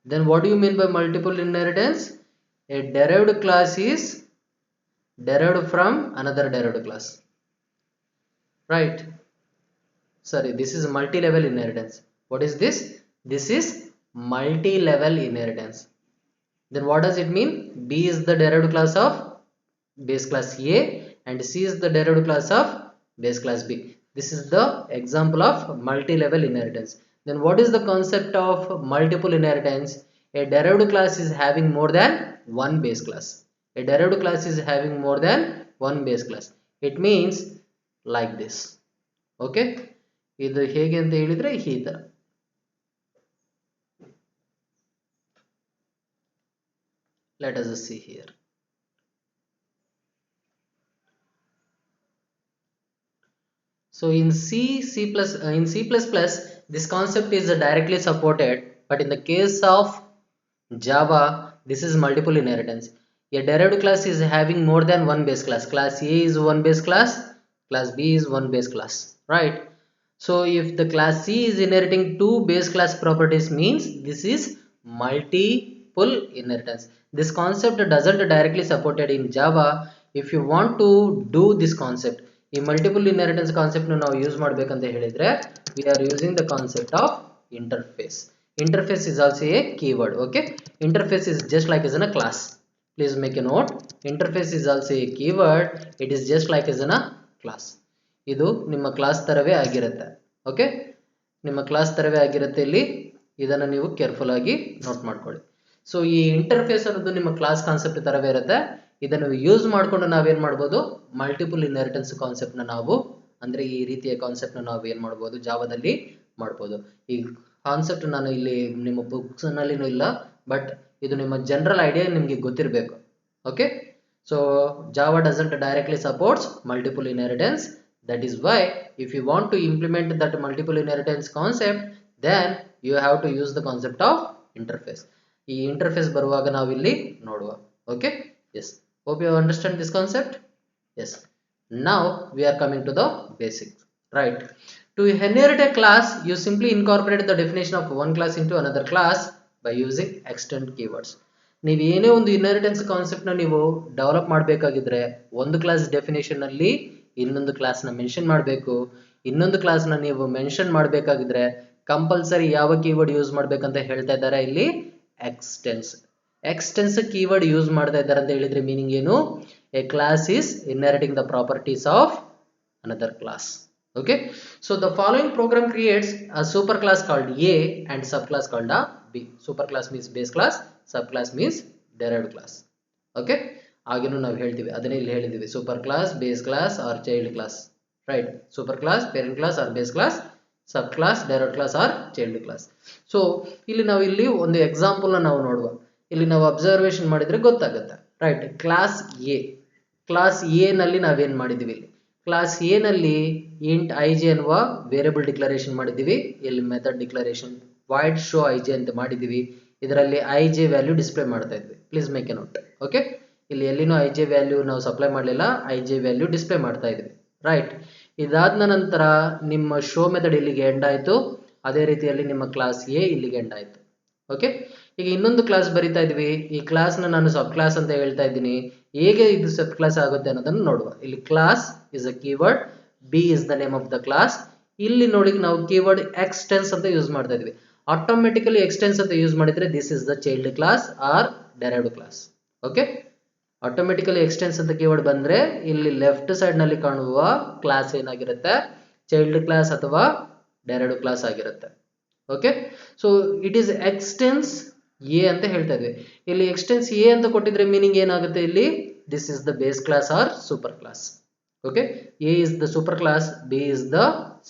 Then what do you mean by multiple inheritance? A derived class is derived from another derived class, right? Sorry, this is multi-level inheritance. What is this? This is multi-level inheritance. Then what does it mean? B is the derived class of base class A and C is the derived class of base class B. This is the example of multi-level inheritance. Then what is the concept of multiple inheritance? A derived class is having more than one base class. A derived class is having more than one base class. It means like this. Okay, ಇದು ಹೇಗೆ ಅಂತ ಹೇಳಿದ್ರೆ ಈ ತರ. Let us see here. So in C++, this concept is directly supported, but in the case of Java, this is multiple inheritance. A derived class is having more than one base class. Class A is one base class, class B is one base class, right? So if the class C is inheriting two base class properties, means this is multiple inheritance. This concept doesn't directly supported in Java. If you want to do this concept, ಈ ಮಲ್ಟಿಪಲ್ ಇನ್ಹೆರಿಟೆನ್ಸ್ ಕಾನ್ಸೆಪ್ಟ್ ನಾವು ಯೂಸ್ ಮಾಡಬೇಕಂತ ಹೇಳಿದ್ರೆ we are using the concept of interface. Interface is also a keyword. Okay, interface is just like as in a class. Please make a note. Interface is also a keyword. It is just like as in a class. ಇದು ನಿಮ್ಮ ಕ್ಲಾಸ್ ತರವೇ ಆಗಿರುತ್ತೆ. ಓಕೆ, ನಿಮ್ಮ ಕ್ಲಾಸ್ ತರವೇ ಆಗಿರುತ್ತೆ. ಇಲ್ಲಿ ಇದನ್ನು ನೀವು ಕೇರ್ಫುಲ್ ಆಗಿ ನೋಟ್ ಮಾಡ್ಕೊಳ್ಳಿ. ಸೊ ಈ ಇಂಟರ್ಫೇಸ್ ಅನ್ನೋದು ನಿಮ್ಮ ಕ್ಲಾಸ್ ಕಾನ್ಸೆಪ್ಟ್ ತರವೇ ಇರುತ್ತೆ. ಇದನ್ನು ಯೂಸ್ ಮಾಡಿಕೊಂಡು ನಾವೇನ್ ಮಾಡ್ಬೋದು, ಮಲ್ಟಿಪಲ್ ಇನ್ಹೆರಿಟೆನ್ಸ್ ಕಾನ್ಸೆಪ್ಟ್ ನ ನಾವು ಅಂದ್ರೆ ಈ ರೀತಿಯ ಕಾನ್ಸೆಪ್ಟ್ ನ ನಾವು ಏನ್ ಮಾಡ್ಬೋದು, ಜಾವಾದಲ್ಲಿ ಮಾಡ್ಬೋದು. ಈ ಕಾನ್ಸೆಪ್ಟ್ ನಾನು ಇಲ್ಲಿ ನಿಮ್ಮ ಬುಕ್ಸ್ ನಲ್ಲಿನೂ ಇಲ್ಲ, ಬಟ್ ಇದು ನಿಮ್ಮ ಜನರಲ್ ಐಡಿಯಾ ನಿಮ್ಗೆ ಗೊತ್ತಿರಬೇಕು. Okay, so Java doesn't directly supports multiple inheritance. That is why if you want to implement that multiple inheritance concept, then you have to use the concept of interface. ಈ ಇಂಟರ್ಫೇಸ್ ಬರುವಾಗ ನಾವು ಇಲ್ಲಿ ನೋಡುವ. Okay, yes, hope you understand this concept. Yes, now we are coming to the basics, right? To inherit a class, you simply incorporate the definition of one class into another class by using extend keywords. ನೀವು ಏನೇ ಒಂದು ಇನ್ಹೆರಿಟೆನ್ಸ್ ಕಾನ್ಸೆಪ್ಟ್ ನ ನೀವು ಡೆವಲಪ್ ಮಾಡಬೇಕಾಗಿದ್ರೆ ಒಂದು ಕ್ಲಾಸ್ ಡೆಫಿನೇಷನ್ ಅಲ್ಲಿ ಇನ್ನೊಂದು ಕ್ಲಾಸ್ ನ ಮೆನ್ಷನ್ ಮಾಡಬೇಕು. ಇನ್ನೊಂದು ಕ್ಲಾಸ್ ನ ನೀವು ಮೆನ್ಷನ್ ಮಾಡಬೇಕಾಗಿದ್ರೆ ಕಂಪಲ್ಸರಿ ಯಾವ ಕೀವರ್ಡ್ ಯೂಸ್ ಮಾಡ್ಬೇಕಂತ ಹೇಳ್ತಾ ಇದ್ದಾರೆ ಇಲ್ಲಿ, ಎಕ್ಸ್ಟೆನ್ಸ್. ಎಕ್ಸ್ಟೆನ್ಸ್ ಕೀವರ್ಡ್ ಯೂಸ್ ಮಾಡ್ತಾ ಇದ್ದಾರೆ ಅಂತ ಹೇಳಿದ್ರೆ ಮೀನಿಂಗ್ ಏನು? A class is inheriting the properties of another class. Okay, so the following program creates a super class called A and subclass called a B. Super class means base class, subclass means derived class. Okay, ಆಗೇನು ನಾವು ಹೇಳ್ತೀವಿ ಅದನ್ನೇ ಇಲ್ಲಿ ಹೇಳಿದ್ದೀವಿ, super class, base class or child class, right? Super class, parent class or base class, sub class, direct class or child class. So ಇಲ್ಲಿ ನಾವು ಇಲ್ಲಿ ಒಂದು ಎಕ್ಸಾಂಪಲ್ ನಾವು ನೋಡುವ. ಇಲ್ಲಿ ನಾವು ಅಬ್ಸರ್ವೇಷನ್ ಮಾಡಿದ್ರೆ ಗೊತ್ತಾಗುತ್ತೆ, right? Class A, class A ನಲ್ಲಿ ನಾವೇನ್ ಮಾಡಿದೀವಿ? ಇಲ್ಲಿ ಕ್ಲಾಸ್ ಎ ನಲ್ಲಿ ಇಂಟ್ ಐ ಜೆ ಅನ್ನುವ ವೇರಿಯಬಲ್ ಡಿಕ್ಲರೇಷನ್ ಮಾಡಿದೀವಿ. ಇಲ್ಲಿ method declaration void show I J ಅಂತ ಮಾಡಿದೀವಿ. ಇದರಲ್ಲಿ ಐ ಜೆ ವ್ಯಾಲ್ಯೂ ಡಿಸ್ಪ್ಲೇ ಮಾಡ್ತಾ ಇದ್ವಿ. Please make A note. Okay, ಇಲ್ಲಿ ಎಲ್ಲಿನೂ ಐ ಜೆ ವ್ಯಾಲ್ಯೂ ನಾವು ಸಪ್ಲೈ ಮಾಡಲಿಲ್ಲ, ಐ ಜೆ ವ್ಯಾಲ್ಯೂ ಡಿಸ್ಪ್ಲೇ ಮಾಡ್ತಾ ಇದ್ವಿ, ರೈಟ್? ಇದಾದ ನಂತರ ನಿಮ್ಮ ಶೋ ಮೆಥಡ್ ಇಲ್ಲಿಗೆ ಎಂಡ್ ಆಯ್ತು. ಅದೇ ರೀತಿಯಲ್ಲಿ ನಿಮ್ಮ ಕ್ಲಾಸ್ ಎ ಇಲ್ಲಿಗೆ ಎಂಡ್ ಆಯ್ತು. ಓಕೆ, ಈಗ ಇನ್ನೊಂದು ಕ್ಲಾಸ್ ಬರಿತಾ ಇದ್ವಿ. ಈ ಕ್ಲಾಸ್ ನ ನಾನು ಸಬ್ ಕ್ಲಾಸ್ ಅಂತ ಹೇಳ್ತಾ ಇದ್ದೀನಿ. ಹೇಗೆ ಇದು ಸಬ್ ಕ್ಲಾಸ್ ಆಗುತ್ತೆ ಅನ್ನೋದನ್ನು ನೋಡುವ. ಇಲ್ಲಿ class is a keyword, B is the name of the class. ಇಲ್ಲಿ ನೋಡಿ ನಾವು ಕೀವರ್ಡ್ ಎಕ್ಸ್ಟೆನ್ಸ್ ಅಂತ ಯೂಸ್ ಮಾಡ್ತಾ ಇದ್ವಿ. ಆಟೋಮೆಟಿಕಲಿ ಎಕ್ಸ್ಟೆನ್ಸ್ ಅಂತ ಯೂಸ್ ಮಾಡಿದ್ರೆ this is the child class or derived class. Okay, automatically extends ಅಂತ ಕೀವರ್ಡ್ ಬಂದ್ರೆ ಇಲ್ಲಿ ಲೆಫ್ಟ್ ಸೈಡ್ ನಲ್ಲಿ ಕಾಣುವ ಕ್ಲಾಸ್ ಏನಾಗಿರುತ್ತೆ? ಚೈಲ್ಡ್ ಕ್ಲಾಸ್ ಅಥವಾ ಡೆರೈವ್ಡ್ ಕ್ಲಾಸ್ ಆಗಿರುತ್ತೆ. Okay, so it is extends A ಅಂತ ಹೇಳ್ತಾ ಇದ್ವಿ. ಇಲ್ಲಿ ಎಕ್ಸ್ಟೆನ್ಸ್ ಎ ಅಂತ ಕೊಟ್ಟಿದ್ರೆ ಮೀನಿಂಗ್ ಏನಾಗುತ್ತೆ? ಇಲ್ಲಿ this is the base class or super class. Okay, A is the super class, B is the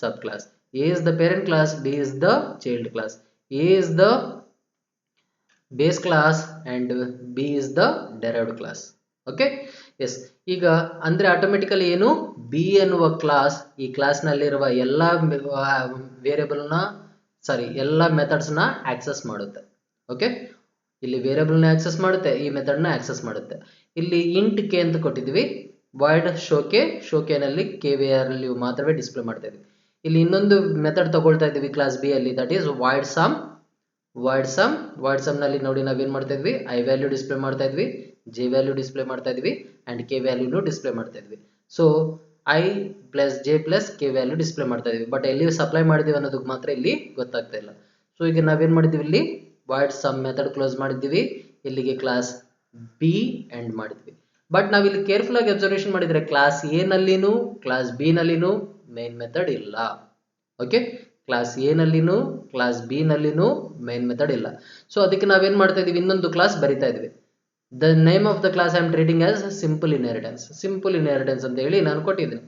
sub class, A is the parent class, B is the child class, A is the base class and B is the derived class. Okay, yes. ಈಗ ಅಂದ್ರೆ ಆಟೋಮೆಟಿಕಲಿ ಏನು, ಬಿ ಎನ್ನುವ ಕ್ಲಾಸ್ ಈ ಕ್ಲಾಸ್ ನಲ್ಲಿರುವ ಎಲ್ಲಾ ವೇರಿಯಬಲ್ ನ ಎಲ್ಲಾ ಮೆಥಡ್ಸ್ ನ ಆಕ್ಸೆಸ್ ಮಾಡುತ್ತೆ. ಓಕೆ, ಇಲ್ಲಿ ವೇರಿಯಬಲ್ ನ ಆಕ್ಸೆಸ್ ಮಾಡುತ್ತೆ, ಈ ಮೆಥಡ್ ನ ಆಕ್ಸೆಸ್ ಮಾಡುತ್ತೆ. ಇಲ್ಲಿ ಇಂಟ್ ಕೆ ಅಂತ ಕೊಟ್ಟಿದ್ವಿ, ವಾಯ್ಡ್ ಶೋಕೆ, ಶೋಕೆ ನಲ್ಲಿ ಕೆ ವೇರಿಯಬಲ್ ಮಾತ್ರವೇ ಡಿಸ್ಪ್ಲೇ ಮಾಡ್ತಾ ಇದ್ವಿ. ಇಲ್ಲಿ ಇನ್ನೊಂದು ಮೆಥಡ್ ತಗೊಳ್ತಾ ಇದ್ದೀವಿ ಕ್ಲಾಸ್ ಬಿ ಅಲ್ಲಿ, that is void sum. Void sum ನಲ್ಲಿ ನೋಡಿ ನಾವೇನ್ ಮಾಡ್ತಾ ಇದ್ವಿ, ಐ ವ್ಯಾಲ್ಯೂ ಡಿಸ್ಪ್ಲೇ ಮಾಡ್ತಾ ಇದ್ವಿ, ಜೆ ವ್ಯಾಲ್ಯೂ ಡಿಸ್ಪ್ಲೇ ಮಾಡ್ತಾ ಇದ್ವಿ ಅಂಡ್ ಕೆ ವ್ಯಾಲ್ಯೂನು ಡಿಸ್ಪ್ಲೇ ಮಾಡ್ತಾ ಇದ್ವಿ. So I plus J plus K value display ಮಾಡ್ತಾ ಇದ್ವಿ, ಬಟ್ ಎಲ್ಲಿ ಸಪ್ಲೈ ಮಾಡಿದೀವಿ ಅನ್ನೋದಕ್ಕೆ ಮಾತ್ರ ಇಲ್ಲಿ ಗೊತ್ತಾಗ್ತಾ ಇಲ್ಲ. ಸೊ ಈಗ ನಾವೇನ್ ಮಾಡಿದ್ವಿ, ಇಲ್ಲಿ ವಾಯ್ಡ್ ಸಮ್ ಮೆಥಡ್ ಕ್ಲೋಸ್ ಮಾಡಿದ್ದೀವಿ, ಇಲ್ಲಿಗೆ ಕ್ಲಾಸ್ ಬಿ ಎಂಡ್ ಮಾಡಿದ್ವಿ. ಬಟ್ ನಾವಿಲ್ಲಿ ಕೇರ್ಫುಲ್ ಆಗಿ ಅಬ್ಸರ್ವೇಷನ್ ಮಾಡಿದ್ರೆ ಕ್ಲಾಸ್ ಎ ನಲ್ಲಿನೂ ಕ್ಲಾಸ್ ಬಿ ನಲ್ಲಿನೂ ಮೇನ್ ಮೆಥಡ್ ಇಲ್ಲ. ಓಕೆ, ಕ್ಲಾಸ್ ಎ ನಲ್ಲಿನೂ ಕ್ಲಾಸ್ ಬಿ ನಲ್ಲಿನೂ ಮೇನ್ ಮೆಥಡ್ ಇಲ್ಲ. ಸೊ ಅದಕ್ಕೆ ನಾವೇನ್ ಮಾಡ್ತಾ ಇದೀವಿ, ಇನ್ನೊಂದು ಕ್ಲಾಸ್ ಬರಿತಾ ಇದ್ವಿ. The name of the class I am treating as simple inheritance. Simple inheritance ಅಂತ ಹೇಳಿ ನಾನು ಕೊಟ್ಟಿದ್ದೀನಿ.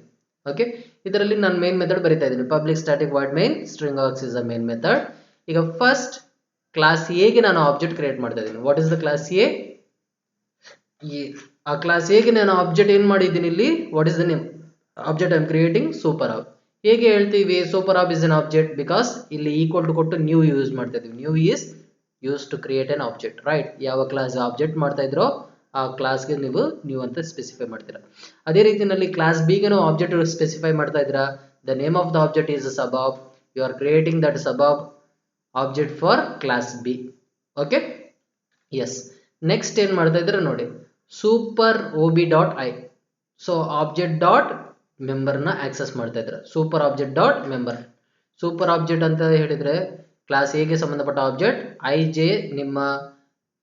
ಓಕೆ, ಇದರಲ್ಲಿ ನಾನು ಮೇನ್ ಮೆಥಡ್ ಬರಿತಾ ಇದ್ದೀನಿ. Public static void main string args is a main method. ಈಗ ಫಸ್ಟ್ ಕ್ಲಾಸ್ ಎ ಗೆ ನಾನು ಆಬ್ಜೆಕ್ಟ್ ಕ್ರಿಯೇಟ್ ಮಾಡ್ತಾ ಇದ್ದೀನಿ. What is the class A? ಆ ಕ್ಲಾಸ್ ಎ ಗೆ ನಾನು ಆಬ್ಜೆಕ್ಟ್ ಏನ್ ಮಾಡಿದ್ದೀನಿ ಇಲ್ಲಿ, what is the name object I am creating super ob. ಹೇಗೆ ಹೇಳ್ತೀವಿ super ob is an object? Because ಇಲ್ಲಿ ಈಕ್ವಲ್ ಟು ಕೊಟ್ಟು ನ್ಯೂ ಯೂಸ್ ಮಾಡ್ತಾ ಇದೀವಿ. New is use to create an object, right? ಯಾವ ಕ್ಲಾಸ್ ಆಬ್ಜೆಕ್ಟ್ ಮಾಡ್ತಾ ಇದ್ರೋ ಆ ಕ್ಲಾಸ್ಗೆ ನೀವು ನ್ಯೂ ಅಂತ ಸ್ಪೆಸಿಫೈ ಮಾಡ್ತೀರಾ. ಅದೇ ರೀತಿಯಲ್ಲಿ ಕ್ಲಾಸ್ ಬಿ ಗೆ ನಾವು ಆಬ್ಜೆಕ್ಟ್ ಸ್ಪೆಸಿಫೈ ಮಾಡ್ತಾ ಇದ್ದೀರಾ. The name of the object is sub ob. You are creating that sub ob object for class B. Okay, yes. Next ಏನ್ ಮಾಡ್ತಾ ಇದ್ರೆ ನೋಡಿ, super ob dot I. So object dot member ನ ಆಕ್ಸೆಸ್ ಮಾಡ್ತಾ ಇದ್ರೆ super object dot member. Super object ಅಂತ ಹೇಳಿದ್ರೆ ಕ್ಲಾಸ್ ಎ ಗೆ ಸಂಬಂಧಪಟ್ಟ ಆಬ್ಜೆಕ್ಟ್ ಐ ಜೆ ನಿಮ್ಮ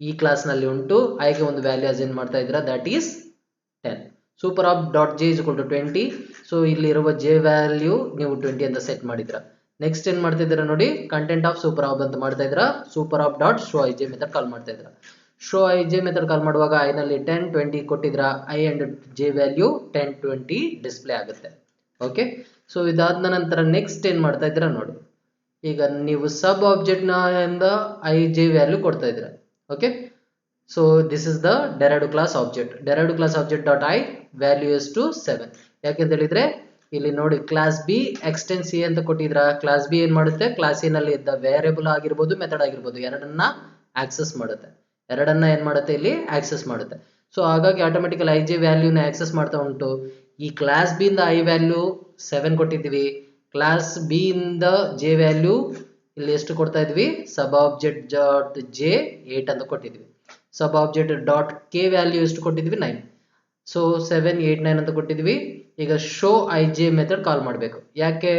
ಈ ಕ್ಲಾಸ್ ನಲ್ಲಿ ಉಂಟು. ಐ ಗೆ ಒಂದು ವ್ಯಾಲ್ಯೂ ಅಸೈನ್ ಮಾಡ್ತಾ ಇದ್ರ, that is 10. Super ob dot J is equal to 20. So ಇಲ್ಲಿ ಇರುವ ಜೆ ವ್ಯಾಲ್ಯೂ ನೀವು 20 ಅಂತ ಸೆಟ್ ಮಾಡಿದ್ರ. ನೆಕ್ಸ್ಟ್ ಏನ್ ಮಾಡ್ತಾ ಇದ್ದೀರಾ ನೋಡಿ, ಕಂಟೆಂಟ್ ಆಫ್ ಸೂಪರ್ ಆಬ್ ಅಂತ ಮಾಡ್ತಾ ಇದ್ರ. Super ob dot show I J method call ಮಾಡ್ತಾ ಇದ್ರ. Show I J method call ಮಾಡುವಾಗ ಐ ನಲ್ಲಿ 10 20 ಕೊಟ್ಟಿದ್ರ, I and J value 10 20 display ಆಗುತ್ತೆ. ಓಕೆ, ಸೊ ಇದಾದ ನಂತರ ನೆಕ್ಸ್ಟ್ ಏನ್ ಮಾಡ್ತಾ ಇದ್ರ ನೋಡಿ, ಈಗ ನೀವು ಸಬ್ ಆಬ್ಜೆಕ್ಟ್ ಇಂದ ಐ ಜೆ ವ್ಯಾಲ್ಯೂ ಕೊಡ್ತಾ ಇದ್ರ. Okay, so this is the derived class object. Derived class object dot I value is to 7. ಯಾಕೆಂತ ಹೇಳಿದ್ರೆ ಇಲ್ಲಿ ನೋಡಿ ಕ್ಲಾಸ್ ಬಿ ಎಕ್ಸ್ಟೆನ್ಸ್ ಸಿ ಅಂತ ಕೊಟ್ಟಿದ್ರ. ಕ್ಲಾಸ್ ಬಿ ಏನ್ ಮಾಡುತ್ತೆ, ಕ್ಲಾಸ್ ಎ ನಲ್ಲಿ ಇದ್ದ ವೇರಿಯಬಲ್ ಆಗಿರ್ಬೋದು ಮೆಥಡ್ ಆಗಿರ್ಬೋದು ಎರಡನ್ನ ಆಕ್ಸೆಸ್ ಮಾಡುತ್ತೆ. ಎರಡನ್ನ ಏನ್ ಮಾಡುತ್ತೆ, ಇಲ್ಲಿ ಆಕ್ಸೆಸ್ ಮಾಡುತ್ತೆ. ಸೊ ಹಾಗಾಗಿ ಆಟೋಮೆಟಿಕಲ್ ಐ ಜೆ ವ್ಯಾಲ್ಯೂನ ಆಕ್ಸೆಸ್ ಮಾಡ್ತಾ ಉಂಟು. ಈ ಕ್ಲಾಸ್ ಬಿ ಇಂದ ಐ ವ್ಯಾಲ್ಯೂ 7 ಕೊಟ್ಟಿದ್ದೀವಿ. ಕ್ಲಾಸ್ ಬಿ ಇಂದ ಜೆ ವ್ಯಾಲ್ಯೂ ಇಲ್ಲಿ ಎಷ್ಟು ಕೊಡ್ತಾ ಇದ್ವಿ, ಸಬ್ ಆಬ್ಜೆಕ್ಟ್ ಡಾಟ್ ಜೆ 8 ಅಂತ ಕೊಟ್ಟಿದ್ವಿ. ಸಬ್ ಆಬ್ಜೆಕ್ಟ್ ಡಾಟ್ ಕೆ ವ್ಯಾಲ್ಯೂ ಎಷ್ಟು ಕೊಟ್ಟಿದ್ವಿ, 9. ಸೊ 7 8 9 ಅಂತ ಕೊಟ್ಟಿದ್ವಿ. ಈಗ show I J method call ಮಾಡಬೇಕು. ಯಾಕೆ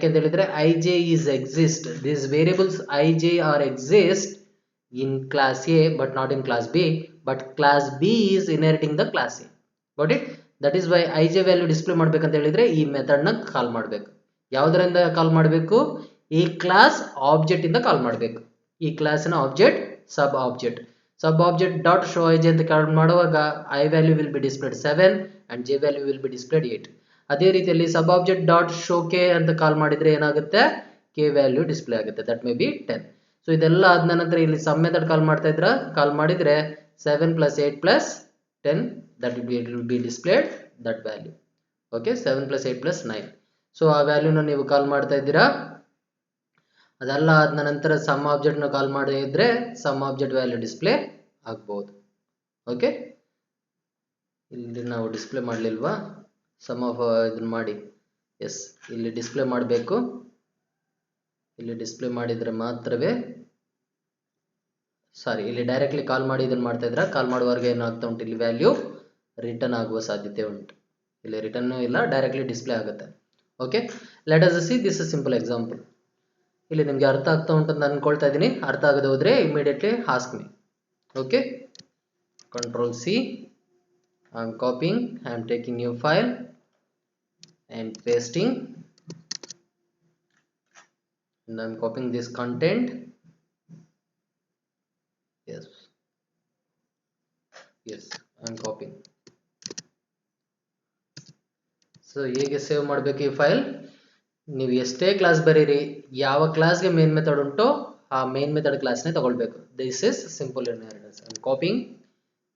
ಅಂತ ಹೇಳಿದ್ರೆ I J is exist, this variables I J are exist in class A but not in class B, but class B is inheriting the class A. Got it? That is why ij value display ಮಾಡಬೇಕಂತ ಹೇಳಿದ್ರೆ ಈ ಮೆಥಡ್ ನ ಕಾಲ್ ಮಾಡಬೇಕು. ಯಾವುದರಿಂದ ಕಾಲ್ ಮಾಡಬೇಕು, ಈ ಕ್ಲಾಸ್ ಆಬ್ಜೆಕ್ಟ್ ಇಂದ ಕಾಲ್ ಮಾಡಬೇಕು. ಈ ಕ್ಲಾಸ್ ನ object sub object dot show I J ಅಂತ ಕಾಲ್ ಮಾಡುವಾಗ I value will be displayed 7 and j value will be displayed 8. ಅದೇ ರೀತಿಯಲ್ಲಿ ಸಬ್ ಆಬ್ಜೆಕ್ಟ್ ಡಾಟ್ ಶೋ ಕೆ ಅಂತ ಕಾಲ್ ಮಾಡಿದ್ರೆ ಏನಾಗುತ್ತೆ, ಕೆ ವ್ಯಾಲ್ಯೂ ಡಿಸ್ಪ್ಲೇ ಆಗುತ್ತೆ, ದಟ್ ಮೇ ಬಿ 10. ಸೊ ಇದೆಲ್ಲ ಆದ ನಂತರ ಇಲ್ಲಿ ಸಮ್ ಮೆಥಡ್ ಕಾಲ್ ಮಾಡಿದ್ರೆ 7 plus 8 plus 10 that will be displayed that value. Okay, 7 plus 8 plus 9. So ಆ ವ್ಯಾಲ್ಯೂನ ನೀವು ಕಾಲ್ ಮಾಡ್ತಾ ಇದ್ದೀರಾ. ಅದೆಲ್ಲ ಆದ ನಂತರ ಸಮ್ ಆಬ್ಜೆಕ್ಟ್ ನ ಕಾಲ್ ಮಾಡಿದ್ರೆ ಸಮ್ ಆಬ್ಜೆಕ್ಟ್ ವ್ಯಾಲ್ಯೂ ಡಿಸ್ಪ್ಲೇ ಆಗ್ಬಹುದು. ಓಕೆ, ಇಲ್ಲಿ ನಾವು ಡಿಸ್ಪ್ಲೇ ಮಾಡಲಿಲ್ವಾ, ಸಮ್ ಆಫ್ ಇದನ್ನ ಮಾಡಿ. ಎಸ್, ಇಲ್ಲಿ ಡಿಸ್ಪ್ಲೇ ಮಾಡಬೇಕು. ಇಲ್ಲಿ ಡಿಸ್ಪ್ಲೇ ಮಾಡಿದ್ರೆ ಮಾತ್ರವೇ, ಸಾರಿ ಇಲ್ಲಿ ಡೈರೆಕ್ಟ್ಲಿ ಕಾಲ್ ಮಾಡಿ ಇದನ್ನ ಮಾಡ್ತಾ ಇದ್ರ. ಕಾಲ್ ಮಾಡುವಾಗ ಏನಾಗ್ತಾ ಉಂಟು, ಇಲ್ಲಿ ವ್ಯಾಲ್ಯೂ ರಿಟರ್ನ್ ಆಗುವ ಸಾಧ್ಯತೆ ಉಂಟು. ಇಲ್ಲಿ ರಿಟರ್ನ್ ಇಲ್ಲ, ಡೈರೆಕ್ಟ್ಲಿ ಡಿಸ್ಪ್ಲೇ ಆಗುತ್ತೆ. Okay, let us see this simple example. ಇಲ್ಲಿ ನಿಮ್ಗೆ ಅರ್ಥ ಆಗ್ತಾ ಉಂಟು ಅಂತ ಅನ್ಕೊಳ್ತಾ ಇದ್ದೀನಿ. ಅರ್ಥ ಆಗದೆ ಹೋದ್ರೆ immediately ask me. Okay, control C, I am copying, I am taking new file and pasting, and I am copying this content. Yes, I am copying. So ಹೇಗೆ ಸೇವ್ ಮಾಡಬೇಕು ಈ ಫೈಲ್, ನೀವು ಎಷ್ಟೇ ಕ್ಲಾಸ್ ಬರೀರಿ, ಯಾವ ಕ್ಲಾಸ್ಗೆ ಮೇನ್ ಮೆಥಡ್ ಉಂಟೋ ಆ ಮೇನ್ ಮೆಥಡ್ ಕ್ಲಾಸ್ನೇ ತಗೊಳ್ಬೇಕು. This is simple inheritance. I am copying